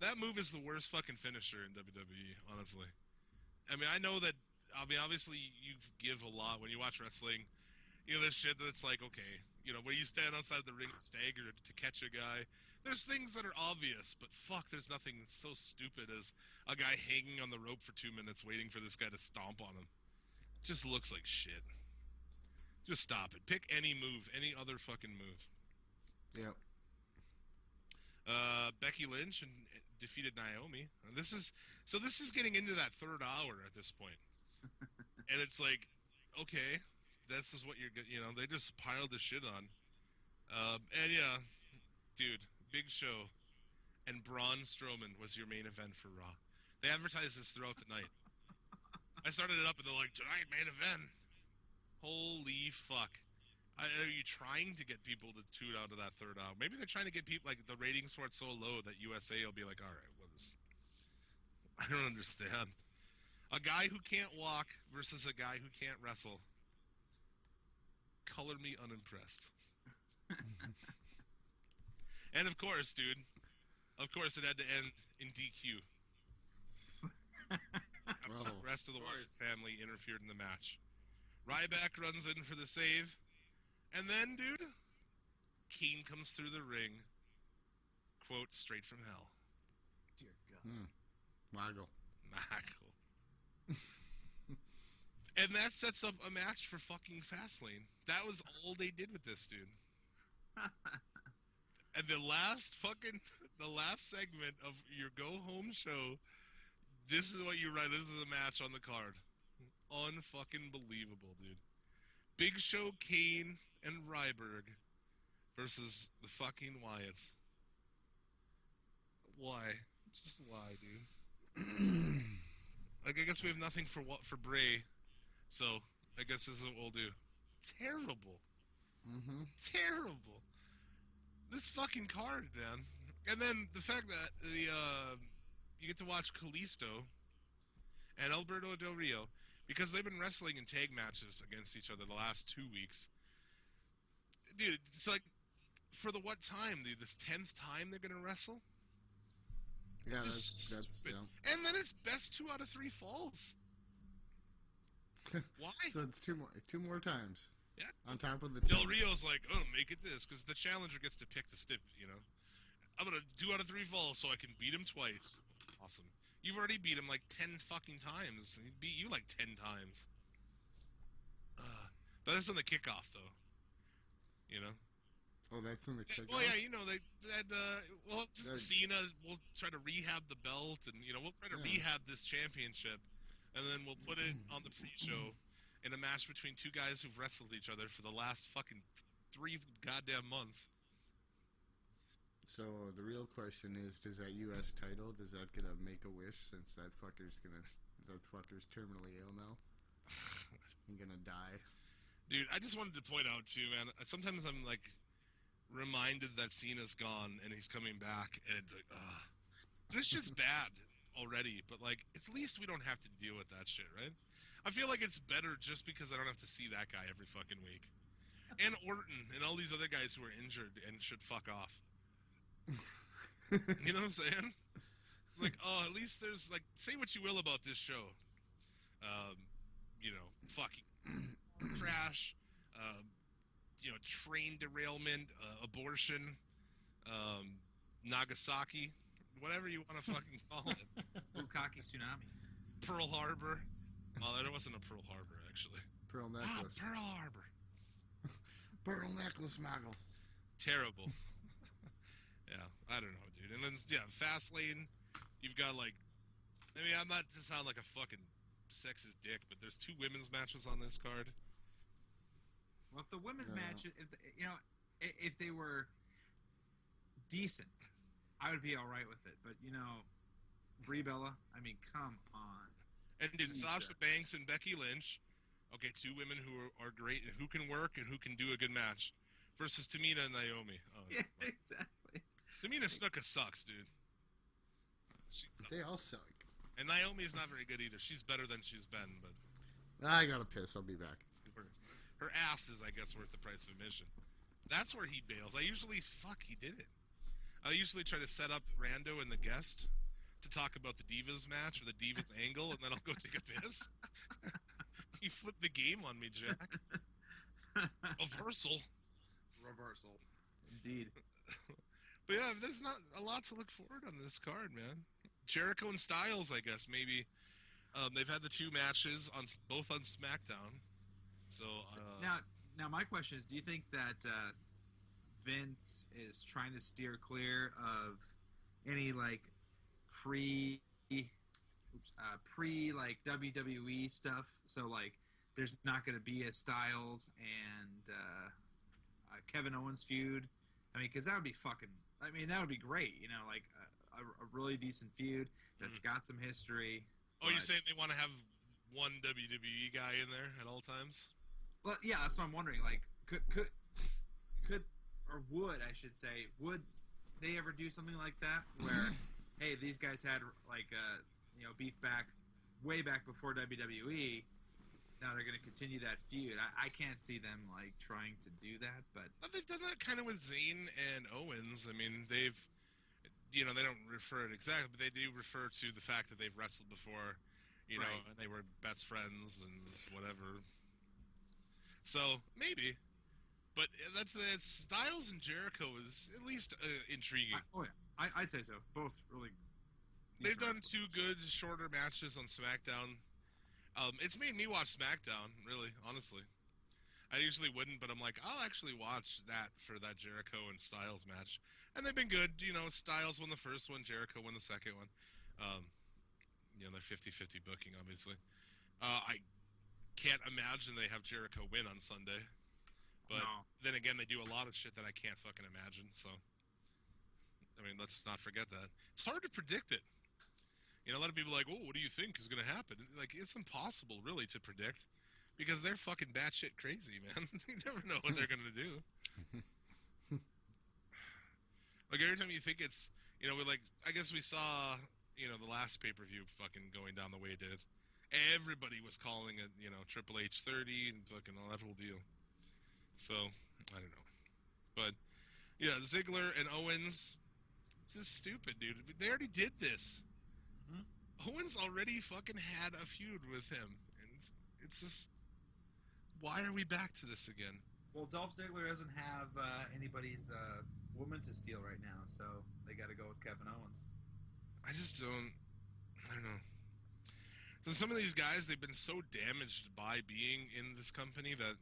D: That move is the worst fucking finisher in WWE, honestly. I mean, I know that, obviously you give a lot when you watch wrestling. There's shit that's like, okay, where you stand outside the ring staggered to catch a guy. There's things that are obvious, but fuck, there's nothing so stupid as a guy hanging on the rope for 2 minutes waiting for this guy to stomp on him. It just looks like shit. Just stop it. Pick any move, any other fucking move.
E: Yep.
D: Becky Lynch defeated Naomi. This is getting into that third hour at this point. And it's like, okay, this is what you're getting. They just piled the shit on. And yeah, dude, Big Show and Braun Strowman was your main event for Raw. They advertised this throughout the night. I started it up and they're like, tonight, main event. Holy fuck. Are you trying to get people to tune out of that third hour? Maybe they're trying to get people, like, the ratings for it so low that USA will be like, all right, what is... I don't understand. A guy who can't walk versus a guy who can't wrestle. Color me unimpressed. And of course, dude, it had to end in DQ.
E: Well,
D: The rest of the Wyatt family interfered in the match. Ryback runs in for the save. And then, dude, Kane comes through the ring. Quote, straight from hell.
F: Dear God.
E: Mago.
D: And that sets up a match for fucking Fastlane. That was all they did with this, dude. And the last segment of your go-home show, This is what you write. This is a match on the card. Unfucking believable, dude. Big Show, Kane, and Ryberg versus the fucking Wyatts. Why? Just why, dude? Like, I guess we have nothing for Bray, so I guess this is what we'll do. Terrible.
E: Mm-hmm.
D: Terrible. This fucking card, man. And then the fact that you get to watch Kalisto and Alberto Del Rio, because they've been wrestling in tag matches against each other the last 2 weeks. Dude, it's like, for the what time, dude? This 10th time they're going to wrestle?
E: Yeah, that's
D: Stupid.
E: yeah.
D: And then it's best 2 out of 3 falls. Why?
E: So it's two more times.
D: Yeah.
E: On top of the
D: Del Rio's like, oh, make it this, because the challenger gets to pick the stip, you know? I'm going to 2 out of 3 falls so I can beat him twice. Awesome. You've already beat him like 10 fucking times. He beat you like 10 times. But that's on the kickoff, though. You know?
E: Oh, that's in the kickoff?
D: Well, yeah, you know, they had, Cena will try to rehab the belt, and, you know, we'll try to rehab this championship, and then we'll put it on the pre-show in a match between 2 guys who've wrestled each other for the last fucking 3 goddamn months.
E: So the real question is, does that U.S. title, does that get a Make-A-Wish since that fucker's terminally ill now? He's gonna die.
D: Dude, I just wanted to point out, too, man, sometimes I'm, like, reminded that Cena's gone and he's coming back, and it's like, this shit's bad already, but, like, at least we don't have to deal with that shit, right? I feel like it's better just because I don't have to see that guy every fucking week. And Orton and all these other guys who are injured and should fuck off. You know what I'm saying? It's like, oh, at least there's, like, say what you will about this show. You know, fucking crash, you know, train derailment, abortion, Nagasaki, whatever you want to fucking call it.
F: Bukaki tsunami.
D: Pearl Harbor. Oh, there wasn't a Pearl Harbor, actually.
E: Pearl necklace.
D: Pearl Harbor.
E: Pearl necklace, Maggle.
D: Terrible. Yeah, I don't know, dude. And then, yeah, Fastlane, you've got, like, I mean, I'm not to sound like a fucking sexist dick, but there's 2 women's matches on this card.
F: Well, if the women's match, if they were decent, I would be all right with it. But, you know, Brie Bella, I mean, come on.
D: And did Sasha Banks and Becky Lynch, okay, 2 women who are great and who can work and who can do a good match, versus Tamina and Naomi. Oh,
F: yeah, exactly.
D: Tamina Snuka sucks, dude.
E: They all suck.
D: And Naomi's not very good either. She's better than she's been, but
E: I gotta piss. I'll be back.
D: her ass is, I guess, worth the price of admission. That's where he bails. He did it. I usually try to set up Rando and the guest to talk about the Divas match or the Divas angle, and then I'll go take a piss. He flipped the game on me, Jack. Reversal.
F: Indeed.
D: But yeah, there's not a lot to look forward on this card, man. Jericho and Styles, I guess, maybe. They've had the 2 matches both on SmackDown. So
F: now my question is, do you think that Vince is trying to steer clear of any like pre like WWE stuff? So like, there's not going to be a Styles and Kevin Owens feud. I mean, because that would be that would be great. You know, like a really decent feud that's got some history.
D: Oh, you're saying they want to have one WWE guy in there at all times?
F: Well, yeah, that's what I'm wondering. Like, could or would, I should say, would they ever do something like that where, hey, these guys had like beef way back before WWE. Now they're going to continue that feud. I can't see them like trying to do that, but
D: they've done that kind of with Zayn and Owens. I mean, they don't refer it exactly, but they do refer to the fact that they've wrestled before, you know, and they were best friends and whatever. So maybe, but that's Styles and Jericho is at least intriguing.
F: I'd say so. Both really.
D: They've done 2 good shorter matches on SmackDown. It's made me watch SmackDown, really, honestly. I usually wouldn't, but I'm like, I'll actually watch that for that Jericho and Styles match. And they've been good. You know, Styles won the first one, Jericho won the second one. they're 50-50 booking, obviously. I can't imagine they have Jericho win on Sunday. But then again, they do a lot of shit that I can't fucking imagine, so... I mean, let's not forget that. It's hard to predict it. A lot of people are like, oh, what do you think is going to happen? Like, it's impossible, really, to predict. Because they're fucking batshit crazy, man. You never know what they're going to do. Like, every time you think it's... I guess we saw, the last pay-per-view fucking going down the way it did. Everybody was calling it, Triple H 30 and fucking all that whole deal. So, I don't know. But, yeah, Ziggler and Owens... This is stupid, dude. They already did this. Mm-hmm. Owens already fucking had a feud with him. And it's just... Why are we back to this again?
F: Well, Dolph Ziggler doesn't have anybody's woman to steal right now, so they got to go with Kevin Owens.
D: I don't know. So some of these guys, they've been so damaged by being in this company that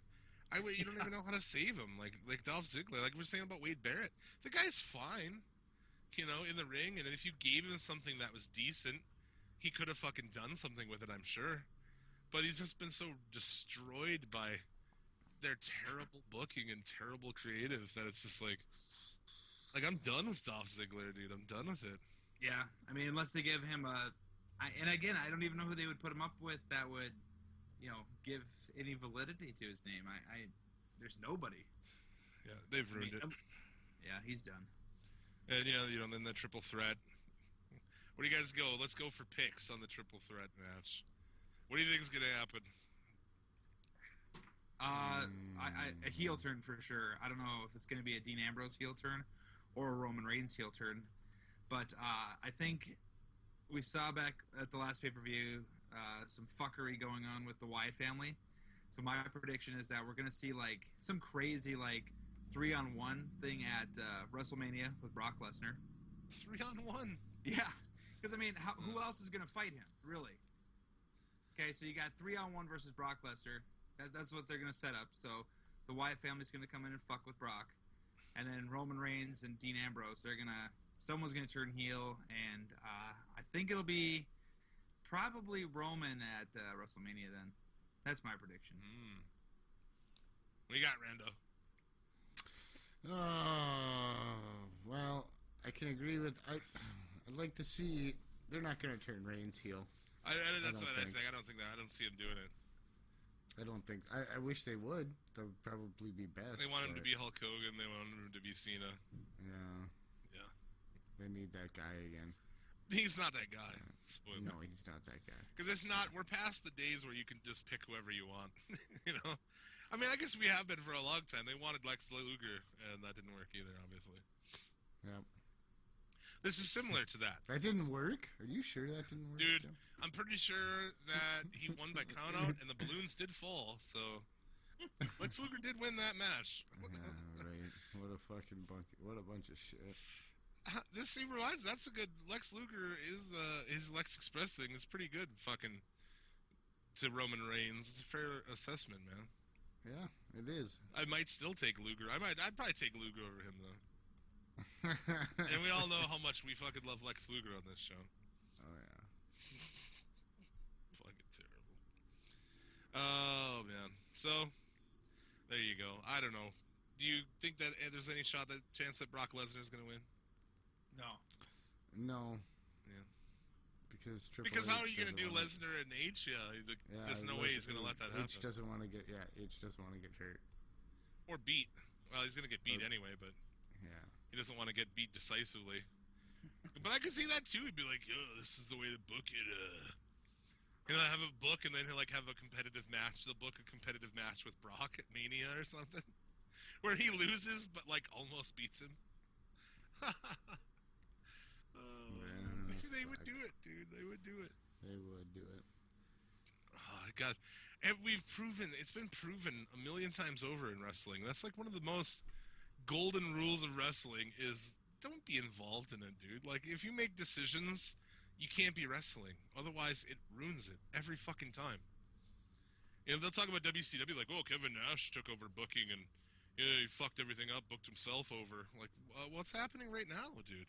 D: you don't even know how to save them. Like Dolph Ziggler, like we were saying about Wade Barrett. The guy's fine. In the ring, and if you gave him something that was decent, he could have fucking done something with it, I'm sure. But he's just been so destroyed by their terrible booking and terrible creative that it's just like I'm done with Dolph Ziggler, dude. I'm done with it.
F: Yeah, I mean, unless they give him and again, I don't even know who they would put him up with that would, give any validity to his name. There's nobody.
D: Yeah, they've ruined it.
F: Yeah, he's done.
D: And, then the triple threat. Where do you guys go? Let's go for picks on the triple threat match. What do you think is going to happen?
F: A heel turn for sure. I don't know if it's going to be a Dean Ambrose heel turn or a Roman Reigns heel turn. But I think we saw back at the last pay-per-view some fuckery going on with the Wyatt family. So my prediction is that we're going to see, some crazy, 3-on-1 thing at WrestleMania with Brock Lesnar.
D: 3-on-1?
F: Yeah. Because, I mean, who else is going to fight him, really? Okay, so you got 3-on-1 versus Brock Lesnar. That's what they're going to set up. So the Wyatt family's going to come in and fuck with Brock. And then Roman Reigns and Dean Ambrose, someone's going to turn heel. And I think it'll be probably Roman at WrestleMania then. That's my prediction.
D: What you got, Rando?
E: Well, I can agree with... I'd like to see... They're not going to turn Reigns heel.
D: That's what I think. I don't think that. I don't see him doing it.
E: I don't think... I wish they would. That would probably be best.
D: They want him to be Hulk Hogan. They want him to be Cena. Yeah.
E: They need that guy again.
D: He's not that guy. Spoiler.
E: No, he's not that guy.
D: Because it's not... We're past the days where you can just pick whoever you want. I mean, I guess we have been for a long time. They wanted Lex Luger, and that didn't work either, obviously.
E: Yep.
D: This is similar to that.
E: That didn't work? Are you sure that didn't work?
D: Dude,
E: Jim?
D: I'm pretty sure that he won by countout, and the balloons did fall, so... Lex Luger did win that match.
E: Yeah, right. What a fucking what a bunch of shit.
D: This reminds... That's a good... Lex Luger is... his Lex Express thing is pretty good, fucking... To Roman Reigns. It's a fair assessment, man.
E: Yeah, it is.
D: I might still take Luger. I'd probably take Luger over him, though. And we all know how much we fucking love Lex Luger on this show.
E: Oh, yeah.
D: Fucking terrible. Oh, man. So, there you go. I don't know. Do you think that there's any chance that Brock Lesnar is going to win?
F: No.
E: No.
D: Yeah.
E: Because
D: how are you going to do Lesnar and H? Yeah, there's no way he's going to let that happen.
E: H doesn't want to get hurt.
D: Or beat. Well, he's going to get beat anyway, but
E: yeah,
D: he doesn't want to get beat decisively. But I could see that too. He'd be like, this is the way to book it. He'll have a book, and then he'll have a competitive match. They'll book a competitive match with Brock at Mania or something, where he loses but almost beats him. They would do it, dude. They would do it.
E: They would do it.
D: Oh, God. And it's been proven a million times over in wrestling. That's one of the most golden rules of wrestling is don't be involved in it, dude. If you make decisions, you can't be wrestling. Otherwise, it ruins it every fucking time. They'll talk about WCW Kevin Nash took over booking and he fucked everything up, booked himself over. What's happening right now, dude?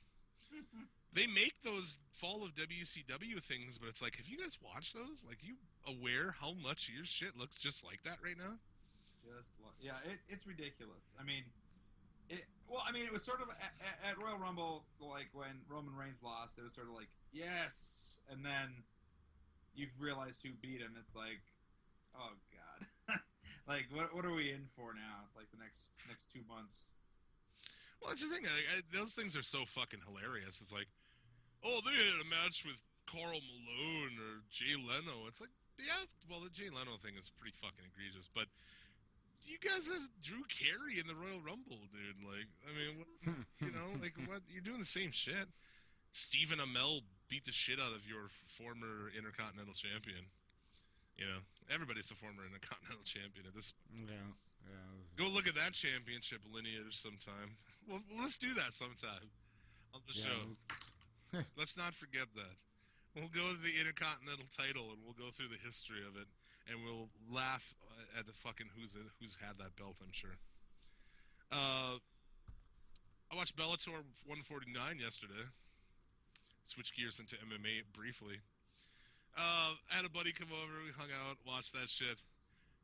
D: They make those fall of WCW things, but it's like, have you guys watched those? Like, you aware how much your shit looks just like that right now?
F: It's ridiculous. I mean, it was sort of at Royal Rumble, like when Roman Reigns lost, it was sort of like, yes, and then you realize who beat him. It's like, oh god, like what are we in for now? Like the next 2 months.
D: Well, that's the thing. Those things are so fucking hilarious. It's like, oh, they had a match with Karl Malone or Jay Leno. It's like, yeah, well, the Jay Leno thing is pretty fucking egregious, but you guys have Drew Carey in the Royal Rumble, dude. Like, I mean, what, like, what? You're doing the same shit. Stephen Amell beat the shit out of your former Intercontinental Champion. You know, everybody's a former Intercontinental Champion at this point.
E: Yeah.
D: Go look at that championship lineage sometime. Well, let's do that sometime on the show. Let's not forget that. We'll go to the Intercontinental title and we'll go through the history of it, and we'll laugh at the fucking who's had that belt. I'm sure. I watched Bellator 149 yesterday. Switch gears into MMA briefly. I had a buddy come over. We hung out, watched that shit.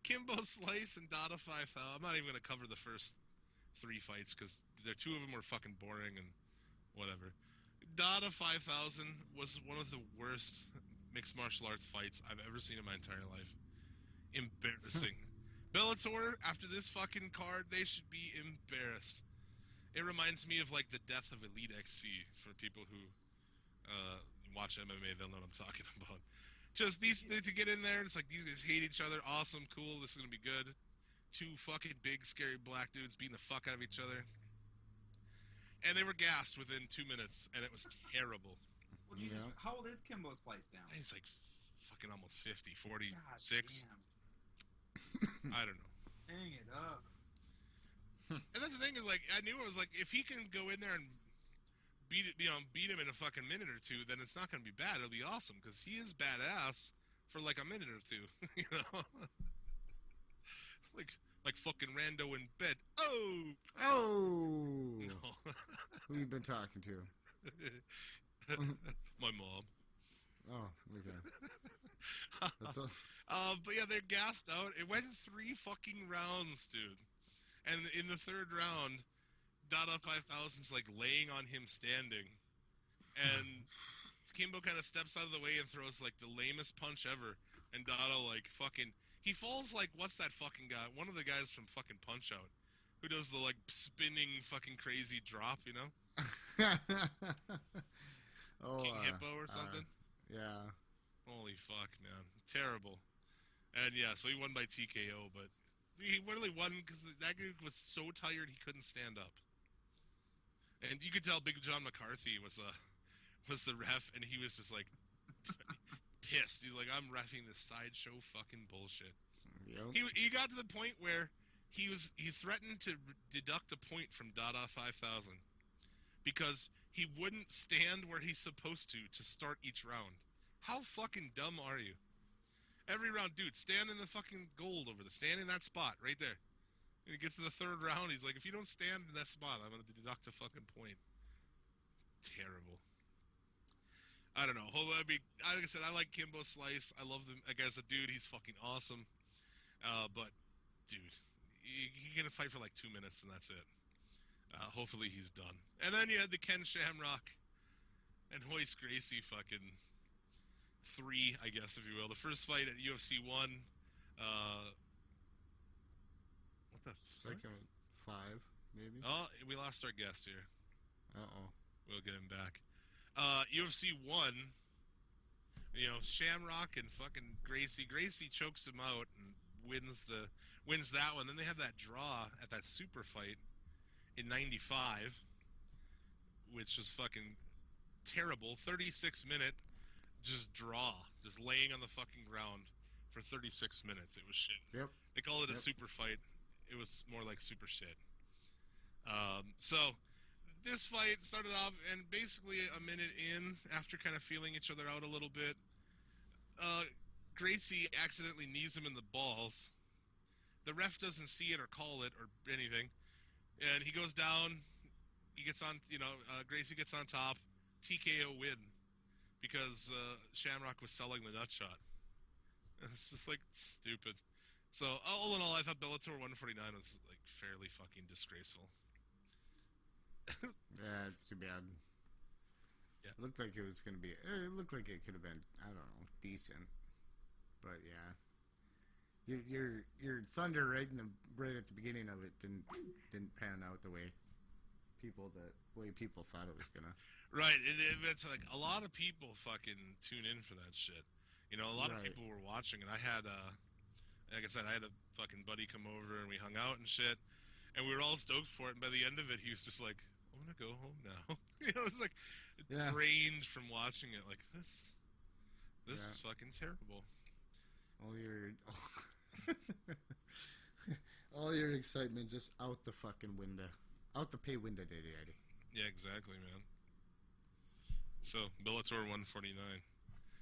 D: Kimbo Slice and Dada 5000. I'm not even going to cover the first 3 fights because two of them were fucking boring and whatever. Dada 5000 was one of the worst mixed martial arts fights I've ever seen in my entire life. Embarrassing. Bellator, after this fucking card, they should be embarrassed. It reminds me of like the death of Elite XC for people who watch MMA. They'll know what I'm talking about. Just these to get in there, it's like these guys hate each other. Awesome, cool. This is gonna be good. 2 fucking big, scary black dudes beating the fuck out of each other, and they were gassed within 2 minutes, and it was terrible.
F: Well, Jesus, how old is Kimbo Slice now?
D: He's like fucking almost 50, 46. I don't know.
F: Hang it up.
D: And that's the thing is, like, I knew it was like, if he can go in there and beat him in a fucking minute or 2, then it's not going to be bad. It'll be awesome because he is badass for like a minute or 2, you know. like fucking Rando in bed. Oh. No.
E: Who you been talking to?
D: My mom.
E: Oh, okay. That's all.
D: But yeah, they're gassed out. It went 3 fucking rounds, dude. And in the 3rd round, Dada 5000's like laying on him standing, and Kimbo kind of steps out of the way and throws like the lamest punch ever, and Dada like fucking he falls like, what's that fucking guy? One of the guys from fucking Punch Out, who does the like spinning fucking crazy drop, you know? King Hippo or something.
E: Yeah.
D: Holy fuck, man, terrible. And yeah, so he won by TKO, but he literally won because that dude was so tired he couldn't stand up. And you could tell Big John McCarthy was the ref, and he was just like pissed. He's like, I'm reffing this sideshow fucking bullshit.
E: Yep.
D: He got to the point where he threatened to deduct a point from Dada 5000 because he wouldn't stand where he's supposed to start each round. How fucking dumb are you? Every round, dude, stand in the fucking gold over there. Stand in that spot right there. And he gets to the 3rd round, he's like, if you don't stand in that spot, I'm going to deduct a fucking point. Terrible. I don't know. I mean, like I said, I like Kimbo Slice. I love him. Like, as a dude, he's fucking awesome. But, dude, he's going to fight for like 2 minutes, and that's it. Hopefully he's done. And then you had the Ken Shamrock and Royce Gracie fucking 3, I guess, if you will. The first fight at UFC 1. What the fuck?
E: Second 5, maybe.
D: Oh, we lost our guest here.
E: Uh-oh.
D: We'll get him back. UFC 1, Shamrock and fucking Gracie. Gracie chokes him out and wins that one. Then they have that draw at that super fight in 95, which was fucking terrible. 36-minute just draw, just laying on the fucking ground for 36 minutes. It was shit.
E: Yep.
D: They call it a super fight. It was more like super shit. So this fight started off, and basically a minute in, after kind of feeling each other out a little bit, Gracie accidentally knees him in the balls. The ref doesn't see it or call it or anything, and he goes down. He gets on, Gracie gets on top. TKO win. because Shamrock was selling the nut shot. It's just like stupid. So all in all, I thought Bellator 149 was like fairly fucking disgraceful.
E: Yeah, it's too bad.
D: Yeah.
E: It looked like it was gonna be. It looked like it could have been. I don't know, decent. But yeah, your thunder right at the beginning of it didn't pan out the way people thought it was gonna.
D: Right, it's like a lot of people fucking tune in for that shit. You know, a lot of
E: Right.
D: people were watching, and I had like I said, I had a fucking buddy come over, and we hung out and shit, and we were all stoked for it. And by the end of it, he was just like, "I'm gonna go home now." You know, it's like
E: Yeah.
D: drained from watching it. Like this
E: Yeah.
D: is fucking terrible.
E: All your excitement just out the fucking window, out the pay window, daddy.
D: Yeah, exactly, man. So Bellator 149,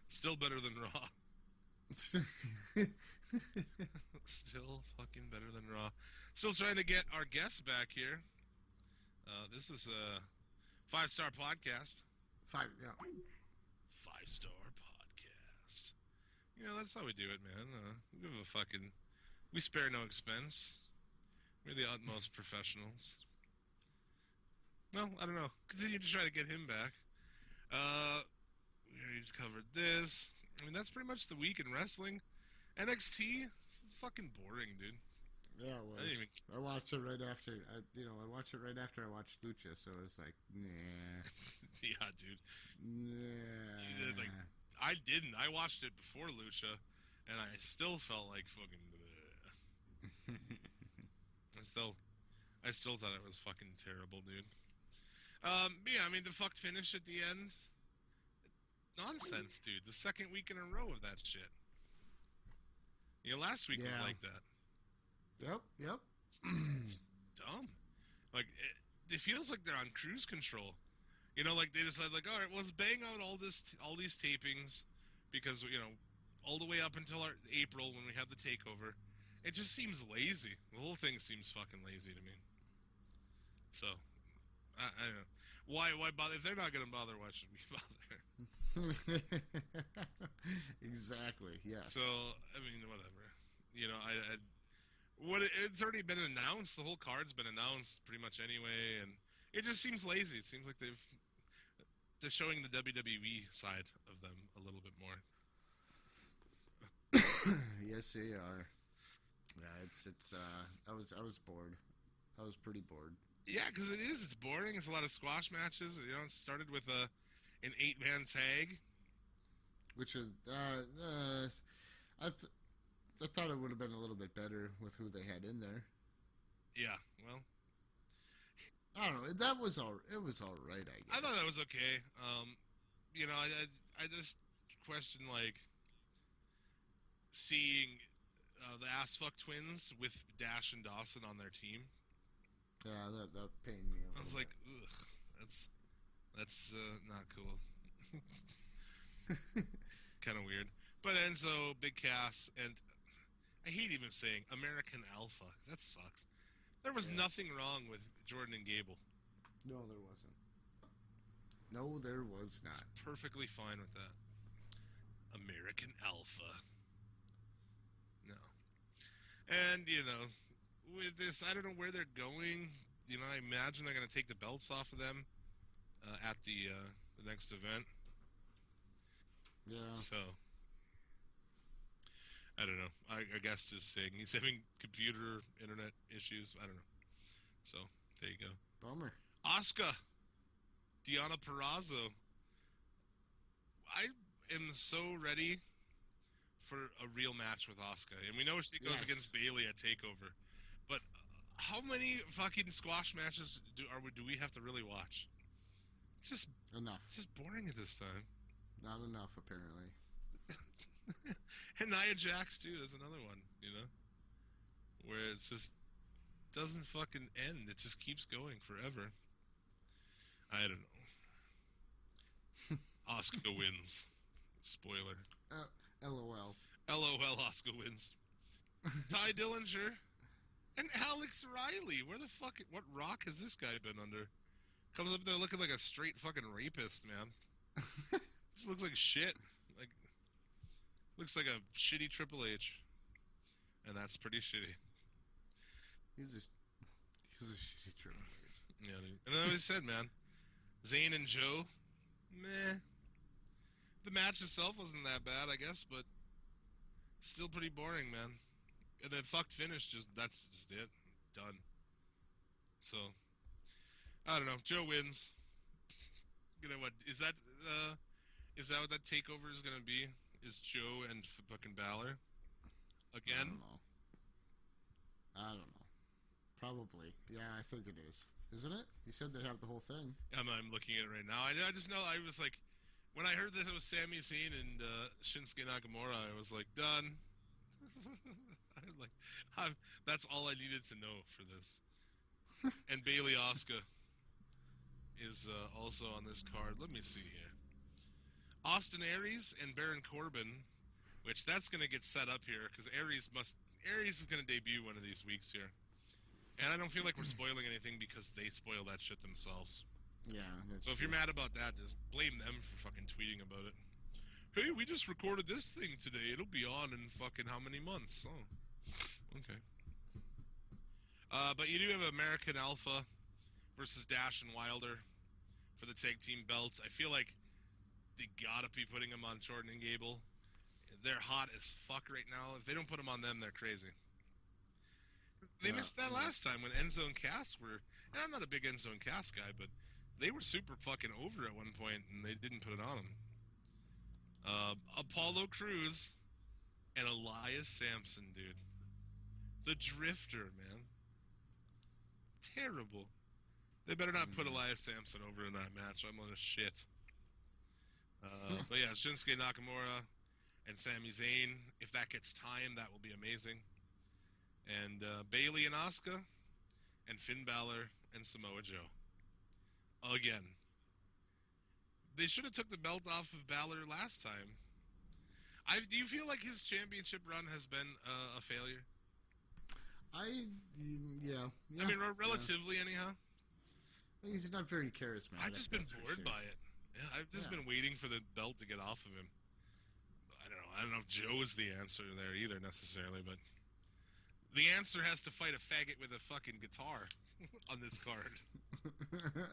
D: still better than Raw. Still fucking better than Raw. Still trying to get our guests back here. This is a 5-star podcast. 5-star podcast. You know, that's how we do it, man. We spare no expense. We're the utmost professionals. No, I don't know. Continue to try to get him back. We already covered this. I mean, that's pretty much the week in wrestling. NXT, fucking boring, dude.
E: Yeah, it was.
D: I didn't even...
E: I watched it right after. I watched it right after I watched Lucha, so it was like, nah.
D: Yeah, dude.
E: Nah.
D: Like, I didn't. I watched it before Lucha, and I still felt like fucking. I still thought it was fucking terrible, dude. Yeah, I mean, the fucked finish at the end. Nonsense, dude. The second week in a row of that shit. You know, last week was like that.
E: Yep.
D: It's dumb. Like, it feels like they're on cruise control. You know, like they decided, like, all right, well, let's bang out all these tapings because, you know, all the way up until April when we have the takeover. It just seems lazy. The whole thing seems fucking lazy to me. So, I don't know. Why bother? If they're not going to bother, why should we bother?
E: Exactly. Yes.
D: So, I mean, whatever. You know, it's already been announced. The whole card's been announced pretty much anyway, and it just seems lazy. It seems like they're showing the WWE side of them a little bit more.
E: Yes, they are. Yeah, it's. I was bored. I was pretty bored.
D: Yeah, because it is. It's boring. It's a lot of squash matches. You know, it started with an 8-man tag,
E: Which is, I thought it would have been a little bit better with who they had in there.
D: Yeah, well,
E: I don't know. That was it was all right, I guess.
D: I thought that was okay. You know, I just question, like, seeing the Assfuck twins with Dash and Dawson on their team.
E: Yeah, that pained me.
D: I was like, ugh, that's not cool. Kind of weird. But Enzo, Big Cass, and I hate even saying American Alpha. That sucks. There was nothing wrong with Jordan and Gable.
E: No, there wasn't. No, there was not.
D: It's perfectly fine with that. American Alpha. No. And, you know, with this, I don't know where they're going. You know, I imagine they're going to take the belts off of them at the next event.
E: Yeah.
D: So, I don't know. Our guest is saying he's having computer internet issues. I don't know. So, there you go.
E: Bummer.
D: Asuka. Deonna Purrazzo. I am so ready for a real match with Asuka. And we know she goes against Bayley at TakeOver. But how many fucking squash matches do we have to really watch? It's just
E: Enough.
D: It's just boring at this time.
E: Not enough, apparently.
D: And Nia Jax too. There's another one, you know, where it's just doesn't fucking end. It just keeps going forever. I don't know. Asuka wins. Spoiler.
E: LOL.
D: LOL. Asuka wins. Ty Dillinger and Alex Riley. Where the fuck? What rock has this guy been under? Comes up there looking like a straight fucking rapist, man. This looks like shit. Like, looks like a shitty Triple H. And that's pretty shitty.
E: He's a shitty Triple H.
D: Yeah, dude. And then I said, man, Zayn and Joe, meh. The match itself wasn't that bad, I guess, but still pretty boring, man. And then fucked finish, that's just it. Done. So, I don't know. Joe wins. You know what? Is that what that takeover is gonna be? Is Joe and fucking Balor again?
E: I don't know. Probably. Yeah, I think it is. Isn't it? You said they have the whole thing.
D: I'm looking at it right now. I just know I was like, when I heard that it was Sami Zayn and Shinsuke Nakamura, I was like, done. That's all I needed to know for this. And Bailey Asuka is also on this card. Let me see here. Austin Aries and Baron Corbin, which that's going to get set up here because Aries is going to debut one of these weeks here. And I don't feel like we're spoiling anything because they spoil that shit themselves.
E: Yeah.
D: So if you're mad about that, just blame them for fucking tweeting about it. Hey, we just recorded this thing today. It'll be on in fucking how many months? Oh, okay. But you do have American Alpha versus Dash and Wilder for the tag team belts. I feel like they gotta be putting them on Jordan and Gable. They're hot as fuck right now. If they don't put them on them, they're crazy. They missed that last time when Enzo and Cass were... And I'm not a big Enzo and Cass guy, but they were super fucking over at one point, and they didn't put it on them. Apollo Crews and Elias Sampson, dude. The Drifter, man. Terrible. They better not put Elias Sampson over in that match. I'm gonna shit. But yeah, Shinsuke Nakamura and Sami Zayn. If that gets time, that will be amazing. And Bailey and Asuka, and Finn Balor and Samoa Joe. Again. They should have took the belt off of Balor last time. Do you feel like his championship run has been a failure?
E: Yeah.
D: I mean, relatively, anyhow.
E: He's not very charismatic.
D: I've just been bored by it. Yeah, I've just been waiting for the belt to get off of him. I don't know if Joe is the answer there either, necessarily, but the answer has to fight a faggot with a fucking guitar on this card. Right?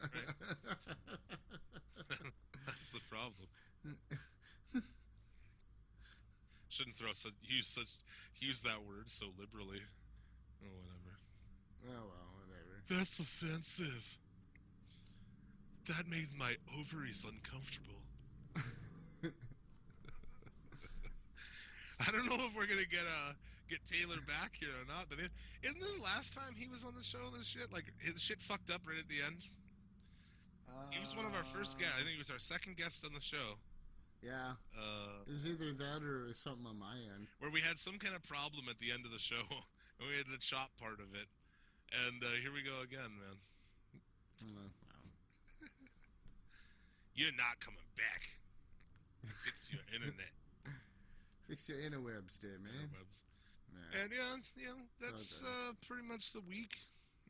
D: That's the problem. Shouldn't use that word so liberally. Oh, whatever.
E: Oh, well, whatever.
D: That's offensive. That made my ovaries uncomfortable. I don't know if we're gonna get Tayler back here or not, but isn't it the last time he was on the show? This shit, like his shit fucked up right at the end. He was one of our first guests. I think he was our second guest on the show.
E: Yeah. It's either that or something on my end.
D: Where we had some kind of problem at the end of the show, and we had to chop part of it. And here we go again, man.
E: Wow.
D: You're not coming back. Fix your internet.
E: Fix your interwebs there, man.
D: Interwebs.
E: Nah.
D: And yeah, that's pretty much the week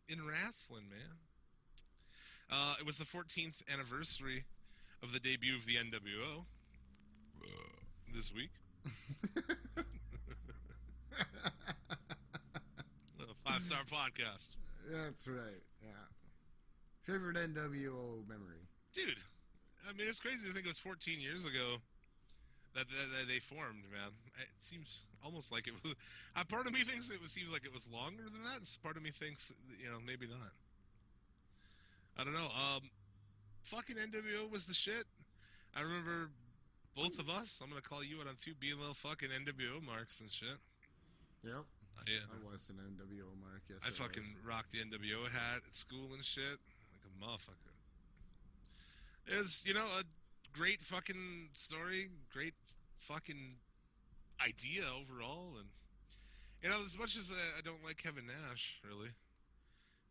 D: in wrestling, man. It was the 14th anniversary of the debut of the NWO this week. A 5-star podcast.
E: That's right, yeah. Favorite NWO memory?
D: Dude, I mean, it's crazy to think it was 14 years ago that they formed, man. It seems almost like it was... part of me thinks seems like it was longer than that. Part of me thinks, maybe not. I don't know. Fucking NWO was the shit. I remember both of us, I'm going to call you out on two, being little fucking NWO marks and shit.
E: Yep.
D: Yeah.
E: I was an NWO mark, yes.
D: I fucking rocked the NWO hat at school and shit. Like a motherfucker. It was, a great fucking story. Great fucking idea overall. And, as much as I don't like Kevin Nash, really.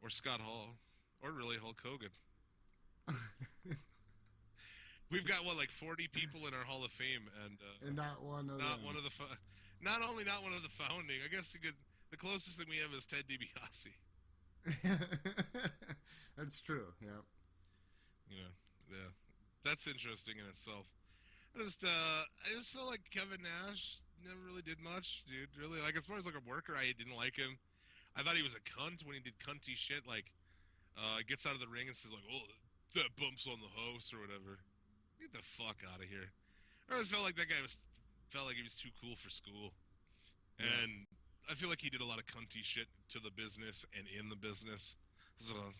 D: Or Scott Hall. Or really Hulk Hogan. We've got, 40 people in our Hall of Fame. And
E: not one of
D: not
E: them.
D: one of the... Not only not one of the founding, I guess the closest thing we have is Ted DiBiase.
E: That's true, yeah.
D: Yeah. That's interesting in itself. I just felt like Kevin Nash never really did much, dude. Really, like as far as like a worker, I didn't like him. I thought he was a cunt when he did cunty shit. Like, gets out of the ring and says like, "Oh, that bumps on the house" or whatever. Get the fuck out of here. I always felt like that guy felt like he was too cool for school, and I feel like he did a lot of cunty shit to the business and in the business. So,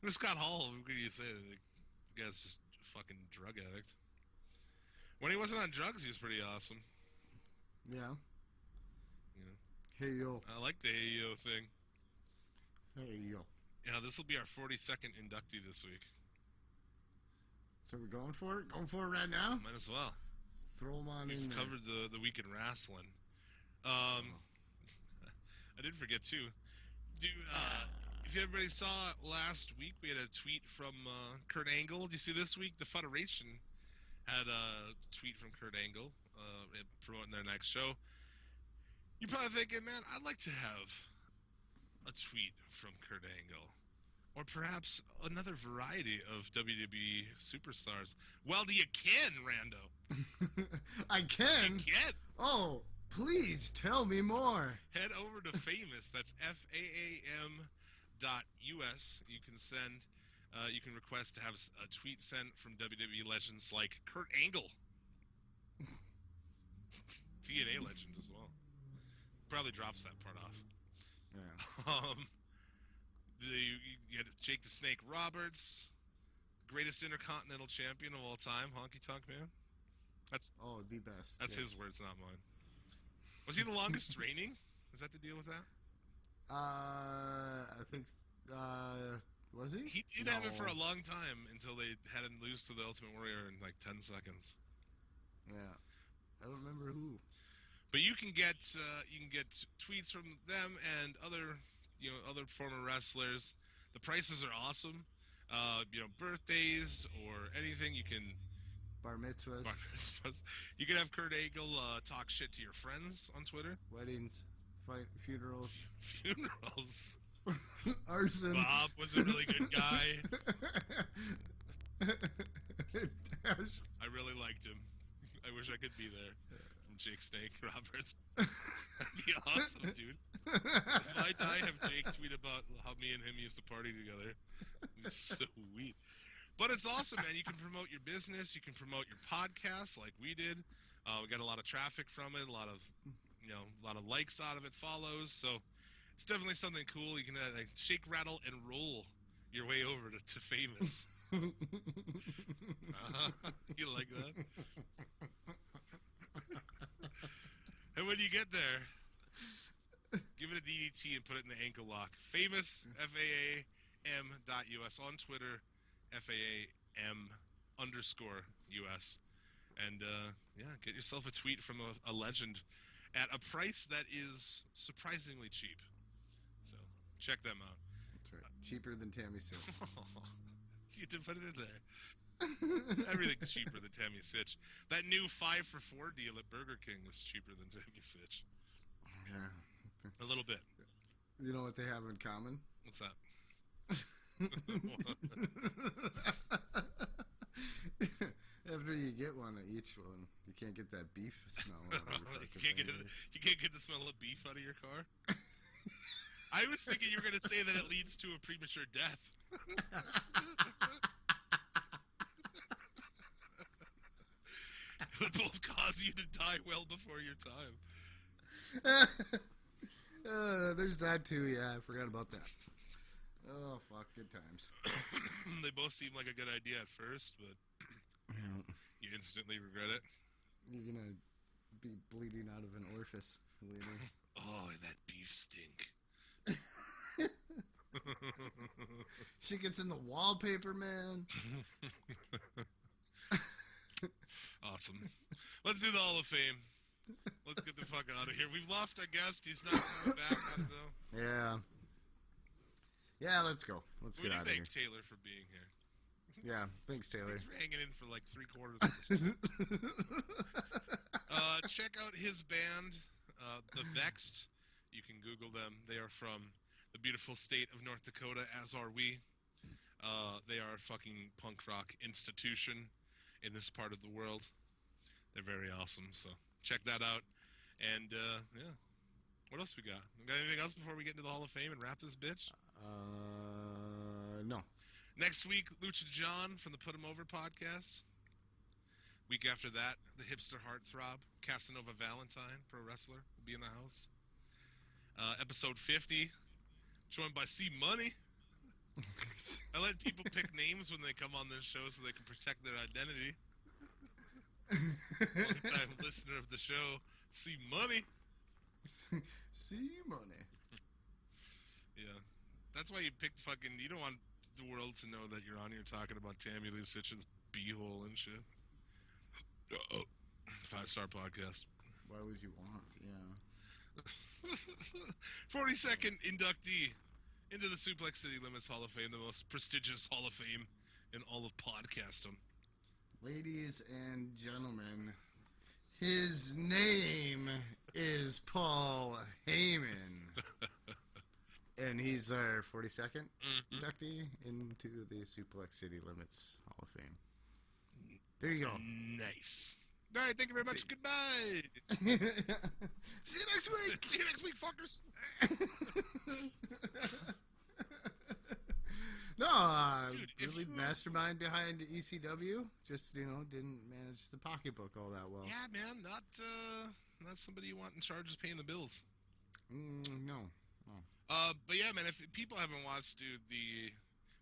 D: this Scott Hall, what can you say? Like, this guy's just a fucking drug addict. When he wasn't on drugs, he was pretty awesome.
E: Yeah.
D: You know,
E: Hey yo.
D: I like the hey yo thing.
E: Hey yo.
D: Yeah, this will be our 42nd inductee this week.
E: So we're going for it? Going for it right now?
D: Might as well.
E: Throw them on
D: We've
E: in there.
D: covered the week in wrestling. I did forget too. If everybody saw last week, we had a tweet from Kurt Angle. Do you see this week? The Federation had a tweet from Kurt Angle promoting their next show. You're probably thinking, man, I'd like to have a tweet from Kurt Angle. Or perhaps another variety of WWE superstars. Well, you can, Rando.
E: I can?
D: You can.
E: Oh, please tell me more.
D: Head over to Famous. That's FAAM.US. You can send, you can request to have a tweet sent from WWE legends like Kurt Angle. TNA legend as well. Probably drops that part off.
E: Yeah.
D: You had Jake the Snake Roberts, greatest Intercontinental Champion of all time, Honky Tonk Man. That's
E: the best.
D: That's his words, not mine. Was he the longest reigning? Is that the deal with that?
E: I think. Was he?
D: He did have it for a long time until they had him lose to the Ultimate Warrior in like 10 seconds.
E: Yeah, I don't remember who.
D: But you can get tweets from them and other former wrestlers. The prices are awesome. Birthdays or anything you can.
E: Bar mitzvahs.
D: You can have Kurt Angle talk shit to your friends on Twitter.
E: Weddings, funerals.
D: Funerals.
E: Arson.
D: Bob was a really good guy. I really liked him. I wish I could be there. From Jake Snake Roberts. That'd be awesome, dude. If I die, have Jake tweet about how me and him used to party together. It's so sweet. But it's awesome, man. You can promote your business. You can promote your podcast like we did. We got a lot of traffic from it. A lot of likes out of it, follows. So it's definitely something cool. You can shake, rattle, and roll your way over to Famous. You like that? And when you get there, give it a DDT and put it in the ankle lock. Famous, FAAM.US on Twitter, FAAM_US. And, get yourself a tweet from a legend at a price that is surprisingly cheap. So, check them out.
E: That's right. Cheaper than Tammy Sitch.
D: You did put it in there. Everything's cheaper than Tammy Sitch. That new 5 for $4 deal at Burger King was cheaper than Tammy Sitch.
E: Yeah.
D: A little bit.
E: You know what they have in common?
D: What's that?
E: After you get one of each one, you can't get that beef smell.
D: You can't get the smell of beef out of your car? I was thinking you were going to say that it leads to a premature death. It would both cause you to die well before your time.
E: There's that too, yeah. I forgot about that. Oh, fuck. Good times.
D: They both seem like a good idea at first, but you instantly regret it.
E: You're going to be bleeding out of an orifice later.
D: Oh, that beef stink.
E: Shit gets in the wallpaper, man.
D: Awesome. Let's do the Hall of Fame. Let's get the fuck out of here. We've lost our guest. He's not coming back. I don't know.
E: Yeah. Yeah, let's go. Let's get out of here.
D: Thank Tayler for being here.
E: Yeah, thanks, Tayler.
D: Thanks for hanging in for like 3/4 of the Check out his band, The Vexed. You can Google them. They are from the beautiful state of North Dakota, as are we. They are a fucking punk rock institution in this part of the world. They're very awesome. So check that out. And yeah, what else we got? Got anything else before we get into the Hall of Fame and wrap this bitch?
E: No.
D: Next week, Lucha John from the Put 'Em Over podcast. Week after that, the hipster heartthrob, Casanova Valentine, pro wrestler, will be in the house. Episode 50, joined by C Money. I let people pick names when they come on this show so they can protect their identity. Long-time listener of the show, C Money.
E: See money.
D: Yeah. That's why you picked fucking... You don't want the world to know that you're on here talking about Tammy Lee Sitch's beehole and shit. 5-star podcast.
E: Why would you want? Yeah.
D: 42nd inductee into the Suplex City Limits Hall of Fame, the most prestigious Hall of Fame in all of podcasting.
E: Ladies and gentlemen, his name is Paul Heyman. And he's our 42nd inductee into the Suplex City Limits Hall of Fame. There you go.
D: Nice. All right, thank you very much. Goodbye.
E: See you next week.
D: See you next week, fuckers.
E: No,
D: Dude,
E: really mastermind behind ECW. Just, didn't manage the pocketbook all that well.
D: Yeah, man, not somebody you want in charge of paying the bills.
E: No.
D: But yeah, man, if people haven't watched, dude, the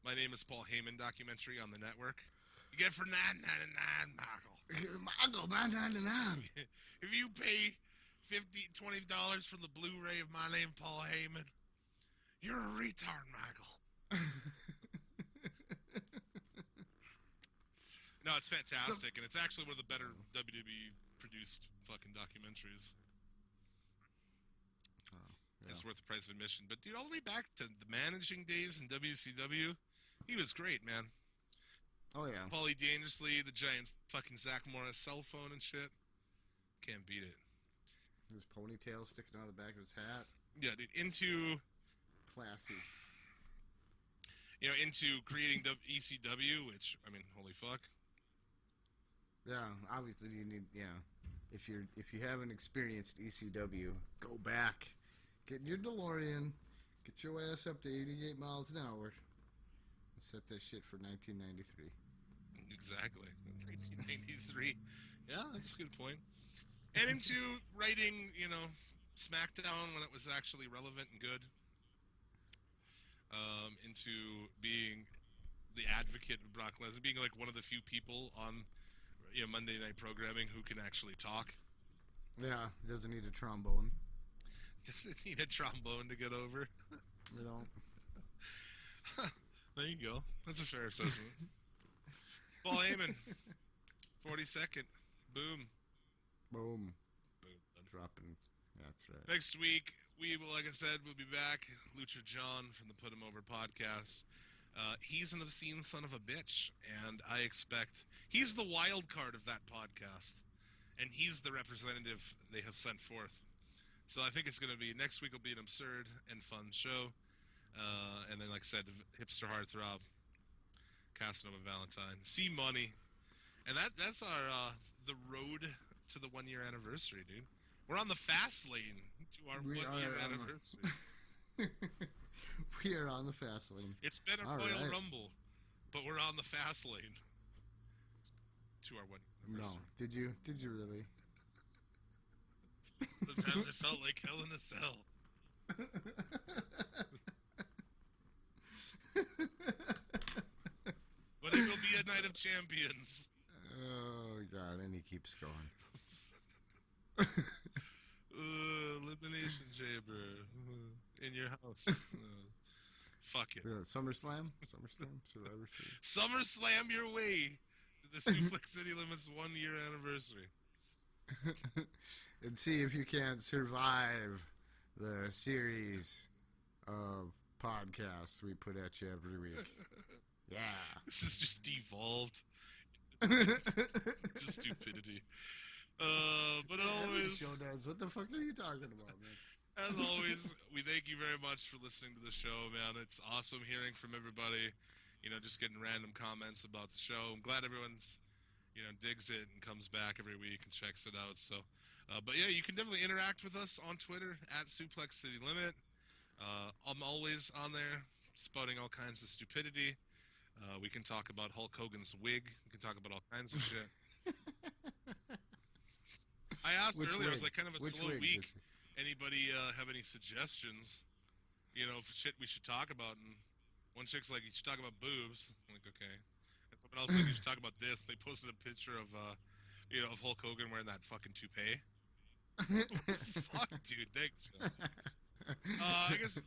D: My Name is Paul Heyman documentary on the network, you get it for $9.99, Michael.
E: Michael, $9.99.
D: If you pay $20 for the Blu-ray of My Name Paul Heyman, you're a retard, Michael. No, it's fantastic, and it's actually one of the better WWE produced fucking documentaries.
E: Yeah.
D: It's worth the price of admission. But dude, all the way back to the managing days in WCW, he was great, man.
E: Oh yeah.
D: Paulie Dangerously, the giant fucking Zach Morris cell phone and shit. Can't beat it.
E: His ponytail sticking out of the back of his hat.
D: Yeah, dude, into
E: Classy.
D: Into creating ECW, which, I mean, holy fuck.
E: Yeah, obviously you need. Yeah, if you haven't experienced ECW, go back, get in your DeLorean, get your ass up to 88 miles an hour, and set that shit for 1993.
D: Exactly, 1993. Yeah, that's a good point. And into writing, SmackDown when it was actually relevant and good. Into being the advocate of Brock Lesnar, being like one of the few people on Monday night programming who can actually talk.
E: Yeah, doesn't need a trombone.
D: Doesn't need a trombone to get over.
E: You don't.
D: There you go. That's a fair assessment. Paul Heyman, 42nd. Boom.
E: Boom.
D: Boom.
E: Dropping. That's right.
D: Next week, we will, like I said, we'll be back. Lucha John from the Put 'Em Over podcast. He's an obscene son of a bitch, and I expect he's the wild card of that podcast, and he's the representative they have sent forth. So I think it's going to be, next week will be an absurd and fun show. And then, like I said, hipster heartthrob, Casanova Valentine, C Money, and that's our the road to the 1 year anniversary, dude. We're on the fast lane to our 1 year anniversary.
E: We are on the fast lane.
D: It's been a
E: All
D: Royal
E: right.
D: Rumble, but we're on the fast lane to our 1 year anniversary.
E: No, did you really?
D: Sometimes it felt like Hell in a Cell. But it will be a night of champions.
E: Oh God, and he keeps going.
D: Elimination Chamber in your house. Fuck it.
E: SummerSlam, Survivor Series.
D: SummerSlam your way to the Suplex City Limits 1 year anniversary.
E: And see if you can't survive the series of podcasts we put at you every week. Yeah.
D: This is just devolved to stupidity. But always,
E: Showdowns. What the fuck are you talking about, man?
D: as always, we thank you very much for listening to the show, man. It's awesome hearing from everybody. Just getting random comments about the show. I'm glad everyone's, digs it and comes back every week and checks it out. So, but yeah, you can definitely interact with us on Twitter at Suplex City Limit. I'm always on there, spouting all kinds of stupidity. We can talk about Hulk Hogan's wig. We can talk about all kinds of shit. I asked earlier, it was like kind of a slow week. Anybody have any suggestions? For shit we should talk about? And one chick's like, you should talk about boobs. I'm like, okay. And someone else like, you should talk about this. They posted a picture of, of Hulk Hogan wearing that fucking toupee. Fuck, dude. Thanks, Phil. I guess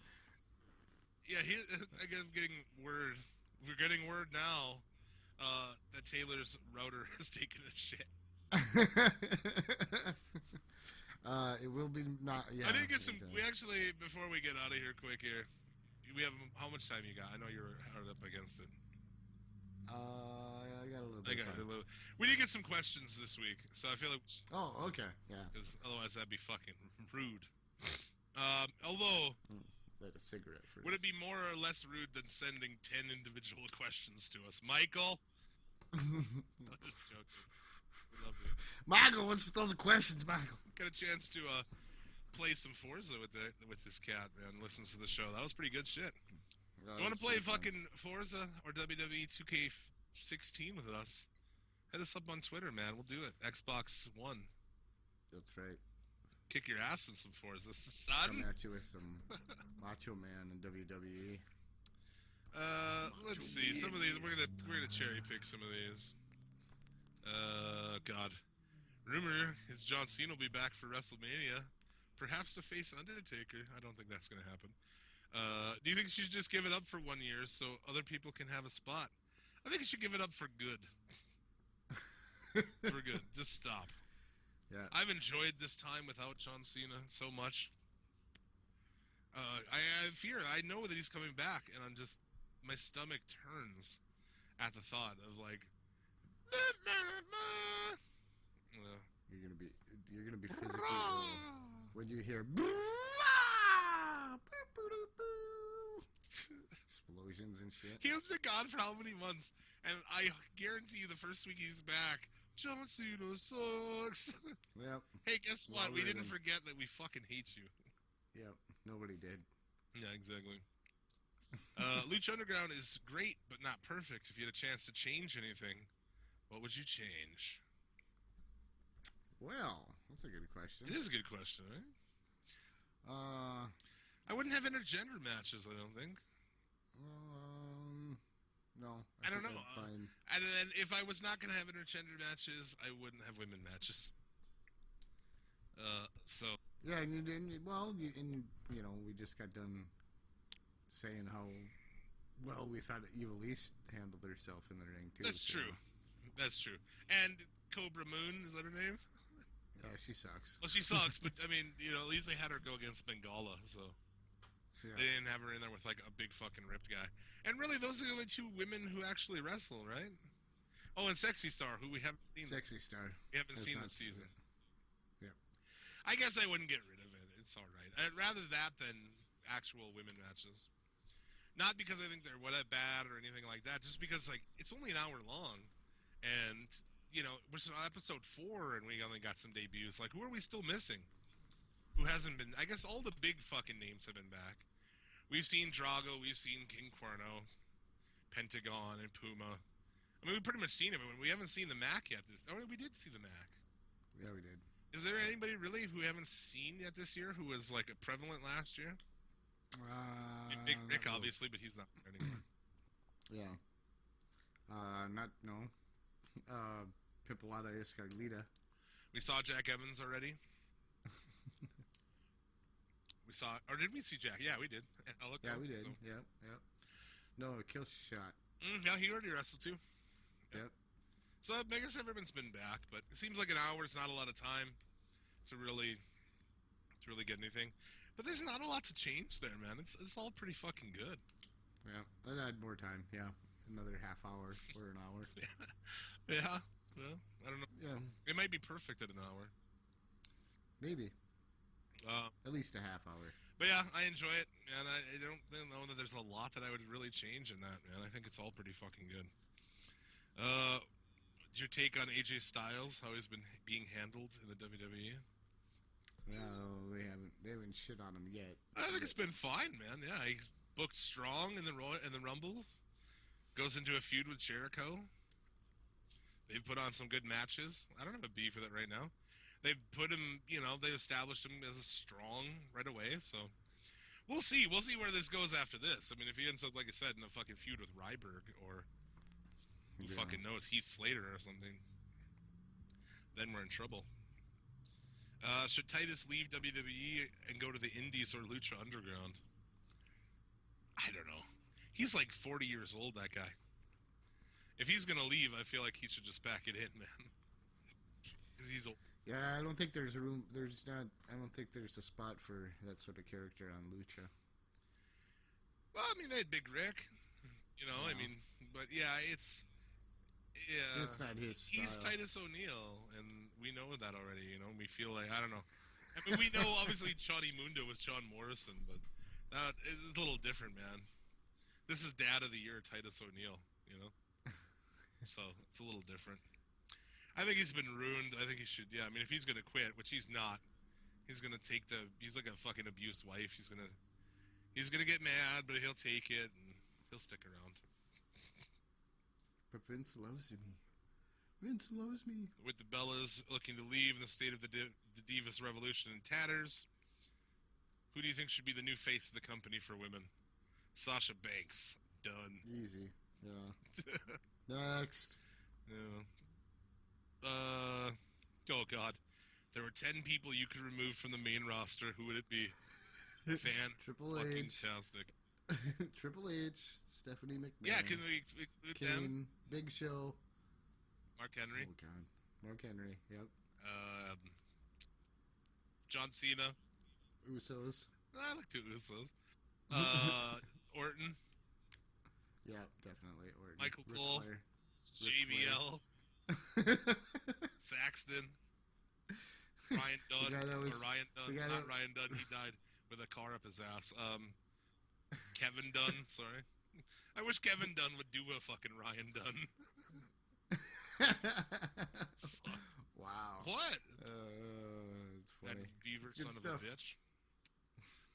D: getting word. We're getting word now that Taylor's router has taken a shit.
E: It will be not. Yeah,
D: I did get some. We actually, before we get out of here, quick here. We have how much time you got? I know you're hard up against it.
E: I got a little bit.
D: We did get some questions this week, so I feel like.
E: Oh, okay, yeah.
D: Because otherwise, that'd be fucking rude. Although.
E: Light a cigarette first.
D: Would it be more or less rude than sending 10 individual questions to us, Michael? I'm just joking. We love you.
E: Michael, what's with all the questions, Michael?
D: Got a chance to play some Forza with this cat, man. Listens to the show. That was pretty good shit. You want to play fucking Forza or WWE 2K16 with us? Hit us up on Twitter, man. We'll do it. Xbox One.
E: That's right.
D: Kick your ass in some Forza, son.
E: Come at you with some Macho Man and WWE.
D: Let's see. Some of these we're gonna cherry pick some of these. God. Rumor is John Cena will be back for WrestleMania, perhaps to face Undertaker. I don't think that's gonna happen. Do you think she should just give it up for 1 year so other people can have a spot? I think you should give it up for good. For good. Just stop.
E: Yeah.
D: I've enjoyed this time without John Cena so much. I fear. I know that he's coming back, and my stomach turns at the thought of like.
E: You're gonna be physically ill when you hear explosions and shit.
D: He has been gone for how many months? And I guarantee you, the first week he's back, John Cena sucks.
E: Yep.
D: Hey, guess what? We didn't forget that we fucking hate you.
E: Yep. Nobody did.
D: Yeah, exactly. Lucha Underground is great, but not perfect. If you had a chance to change anything, what would you change?
E: Well, that's a good question.
D: It is a good question, right? I wouldn't have intergender matches, I don't think.
E: No.
D: I don't know. And then if I was not going to have intergender matches, I wouldn't have women matches. So.
E: Yeah, and we just got done saying how well we thought Evil East handled herself in the ring, too.
D: That's true. That's true. And Cobra Moon, is that her name?
E: Yeah, she sucks.
D: Well, she sucks, but, I mean, at least they had her go against Bengala, so. Yeah. They didn't have her in there with, like, a big fucking ripped guy. And really, those are the only two women who actually wrestle, right? Oh, and Sexy Star, who we haven't seen.
E: Sexy Star.
D: We haven't seen this season.
E: Yeah.
D: I guess I wouldn't get rid of it. It's all right. I'd rather that than actual women matches. Not because I think they're bad or anything like that, just because, like, it's only an hour long. And, we're on episode 4 and we only got some debuts. Like, who are we still missing? Who hasn't been? I guess all the big fucking names have been back. We've seen Drago, we've seen King Cuerno, Pentagon, and Puma. I mean, we've pretty much seen everyone. We haven't seen the Mac yet. We did see the Mac.
E: Yeah, we did.
D: Is there anybody really who we haven't seen yet this year who was, like, prevalent last year? Big Rick, obviously, but he's not there anymore.
E: Yeah. Pimpolata Escarlita.
D: We saw Jack Evans already. Or did we see Jack? Yeah, we did.
E: We did. So. Yep. No, a kill shot.
D: Yeah, he already wrestled too.
E: Yep.
D: So I guess everyone's been back, but it seems like an hour is not a lot of time to really get anything. But there's not a lot to change there, man. It's all pretty fucking good.
E: Yeah, I'd add more time. Yeah, another half hour or an hour.
D: Yeah. Well, I don't know.
E: Yeah.
D: It might be perfect at an hour.
E: Maybe. At least a half hour.
D: But yeah, I enjoy it, and I don't know that there's a lot that I would really change in that, man. I think it's all pretty fucking good. your take on AJ Styles? How he's been being handled in the WWE?
E: No, they haven't shit on him yet.
D: I think it's been fine, man. Yeah, he's booked strong in the Rumble. Goes into a feud with Jericho. They've put on some good matches. I don't have a beef with it right now. They've put him, they established him as a strong right away. So we'll see. We'll see where this goes after this. I mean, if he ends up, like I said, in a fucking feud with Ryberg or who fucking knows, Heath Slater or something, then we're in trouble. Should Titus leave WWE and go to the Indies or Lucha Underground? I don't know. He's like 40 years old, that guy. If he's going to leave, I feel like he should just back it in, man. Because he's old.
E: Yeah, I don't think there's room. I don't think there's a spot for that sort of character on Lucha.
D: Well, I mean, they had Big Rick. I mean, but yeah, it's
E: not his style.
D: He's Titus O'Neil, and we know that already. We feel like, I don't know. I mean, we know obviously Johnny Mundo was John Morrison, but that is a little different, man. This is Dad of the Year, Titus O'Neil. So it's a little different. I think he's been ruined. I think he should. Yeah, I mean, if he's gonna quit, which he's not, he's gonna take he's like a fucking abused wife. He's gonna get mad, but he'll take it and he'll stick around.
E: But Vince loves me. Vince loves me.
D: With the Bellas looking to leave and the state of the Divas Revolution in tatters, who do you think should be the new face of the company for women? Sasha Banks. Done.
E: Easy. Yeah. Next.
D: Yeah. Oh God. There were 10 people you could remove from the main roster. Who would it be?
E: Triple H.
D: Fantastic.
E: Triple H. Stephanie McMahon.
D: Yeah, can we
E: Kane,
D: them?
E: Big Show.
D: Mark Henry.
E: Oh God. Mark Henry. Yep.
D: John Cena.
E: Usos.
D: I like the Usos. Orton.
E: Yeah, definitely. Orton.
D: Michael
E: Ric
D: Cole.
E: Flair.
D: JBL. Saxton. Ryan Dunn. Ryan Dunn. Not Ryan Dunn. He died with a car up his ass. Kevin Dunn. Sorry. I wish Kevin Dunn would do a fucking Ryan Dunn.
E: Wow.
D: What?
E: It's funny.
D: That beaver
E: It's good
D: son
E: stuff.
D: of a bitch.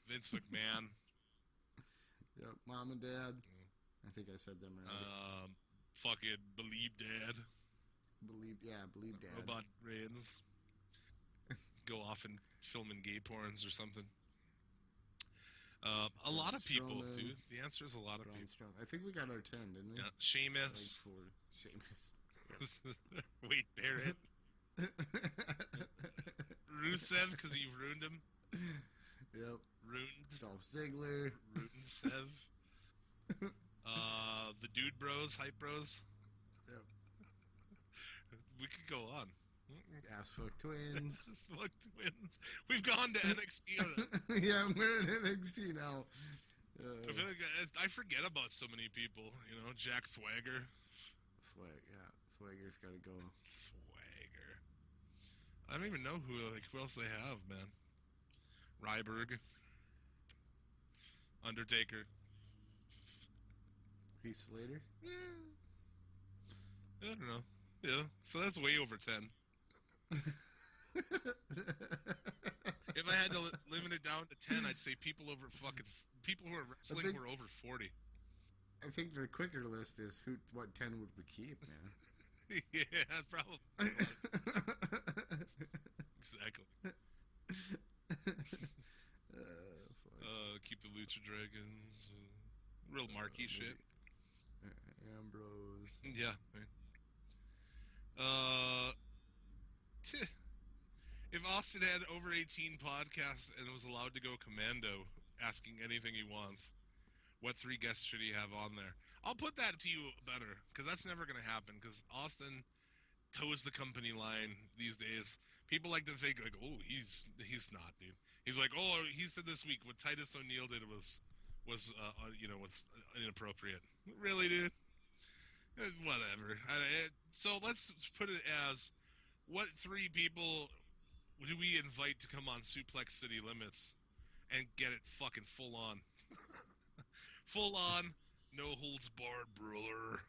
D: Vince McMahon.
E: Yep. Mom and Dad. I think I said them right.
D: Fucking Believe Dad.
E: Believe Dad.
D: Robot Reigns. Go off and film in gay porns or something. A lot of people,
E: Strowman.
D: dude. The answer is a lot of
E: Braun
D: people.
E: Strowman. I think we got our 10, didn't we?
D: Yeah, Sheamus.
E: Sheamus.
D: Wade Barrett. Rusev, because you've ruined him.
E: Yep.
D: Ruined.
E: Dolph Ziggler.
D: Rusev. The Dude Bros, Hype Bros.
E: Yep.
D: We could go on.
E: Assfuck Twins.
D: Fuck Twins. We've gone to NXT.
E: Yeah, we're in NXT now.
D: I feel like I forget about so many people. Jack Swagger.
E: Swagger's got to go.
D: Swagger. I don't even know who else they have, man. Ryberg. Undertaker.
E: Heath Slater?
D: I don't know. Yeah, so that's way over 10. If I had to limit it down to 10, I'd say people who are wrestling were over 40.
E: I think the quicker list is what 10 would we keep, man?
D: Yeah, probably. Exactly. Keep the Lucha Dragons. Real marquee shit.
E: Ambrose.
D: Yeah. If Austin had over 18 podcasts and was allowed to go commando, asking anything he wants, what 3 guests should he have on there? I'll put that to you better, because that's never going to happen, because Austin toes the company line these days. People like to think, like, oh, he's not, dude. He's like, oh, he said this week what Titus O'Neil did was inappropriate. Really, dude? Whatever. So let's put it as, what 3 people do we invite to come on Suplex City Limits and get it fucking full on? Full on, no holds barred brawler.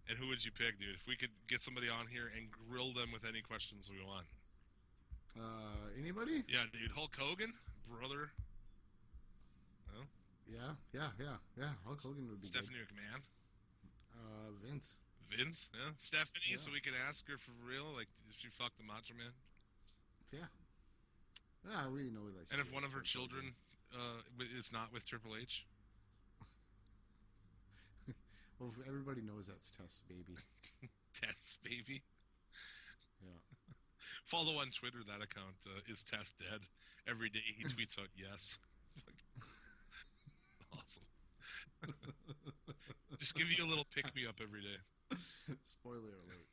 D: And who would you pick, dude? If we could get somebody on here and grill them with any questions we want.
E: Anybody?
D: Yeah, dude. Hulk Hogan, brother. No?
E: Yeah. Hulk Hogan would be
D: Stephanie McMahon.
E: good. Vince.
D: Vince, yeah. Stephanie,
E: Yeah.
D: so we can ask her for real, like, if she fucked the Macho Man.
E: Yeah. Yeah, we know that.
D: And if one of her children is not with Triple H.
E: Well, everybody knows that's Tess, baby.
D: Tess, baby.
E: Yeah.
D: Follow on Twitter that account. Is Tess dead? Every day he tweets out yes. Awesome. Just give you a little pick me up every day.
E: Spoiler alert.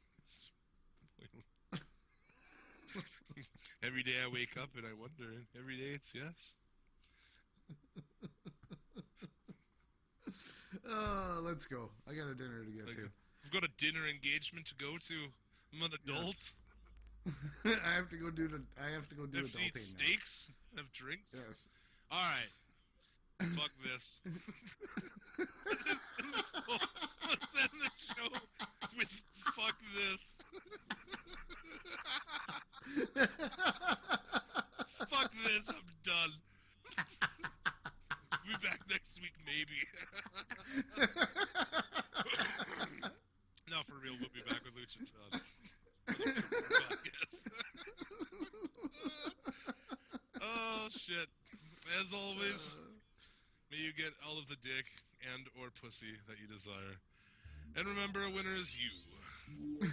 D: Every day I wake up and I wonder, and every day it's yes.
E: Let's go. I got a dinner to get
D: Like,
E: to.
D: I've got a dinner engagement to go to. I'm an adult.
E: Yes. I have to go do
D: I have to eat
E: adulting now.
D: steaks, have drinks.
E: Yes.
D: All right. Fuck this. let's end the show with fuck this. Fuck this. I'm done. Be back next week, maybe. No, for real, we'll be back with Lucha John. Oh, shit. As always, may you get all of the dick and or pussy that you desire. And remember, a winner is you.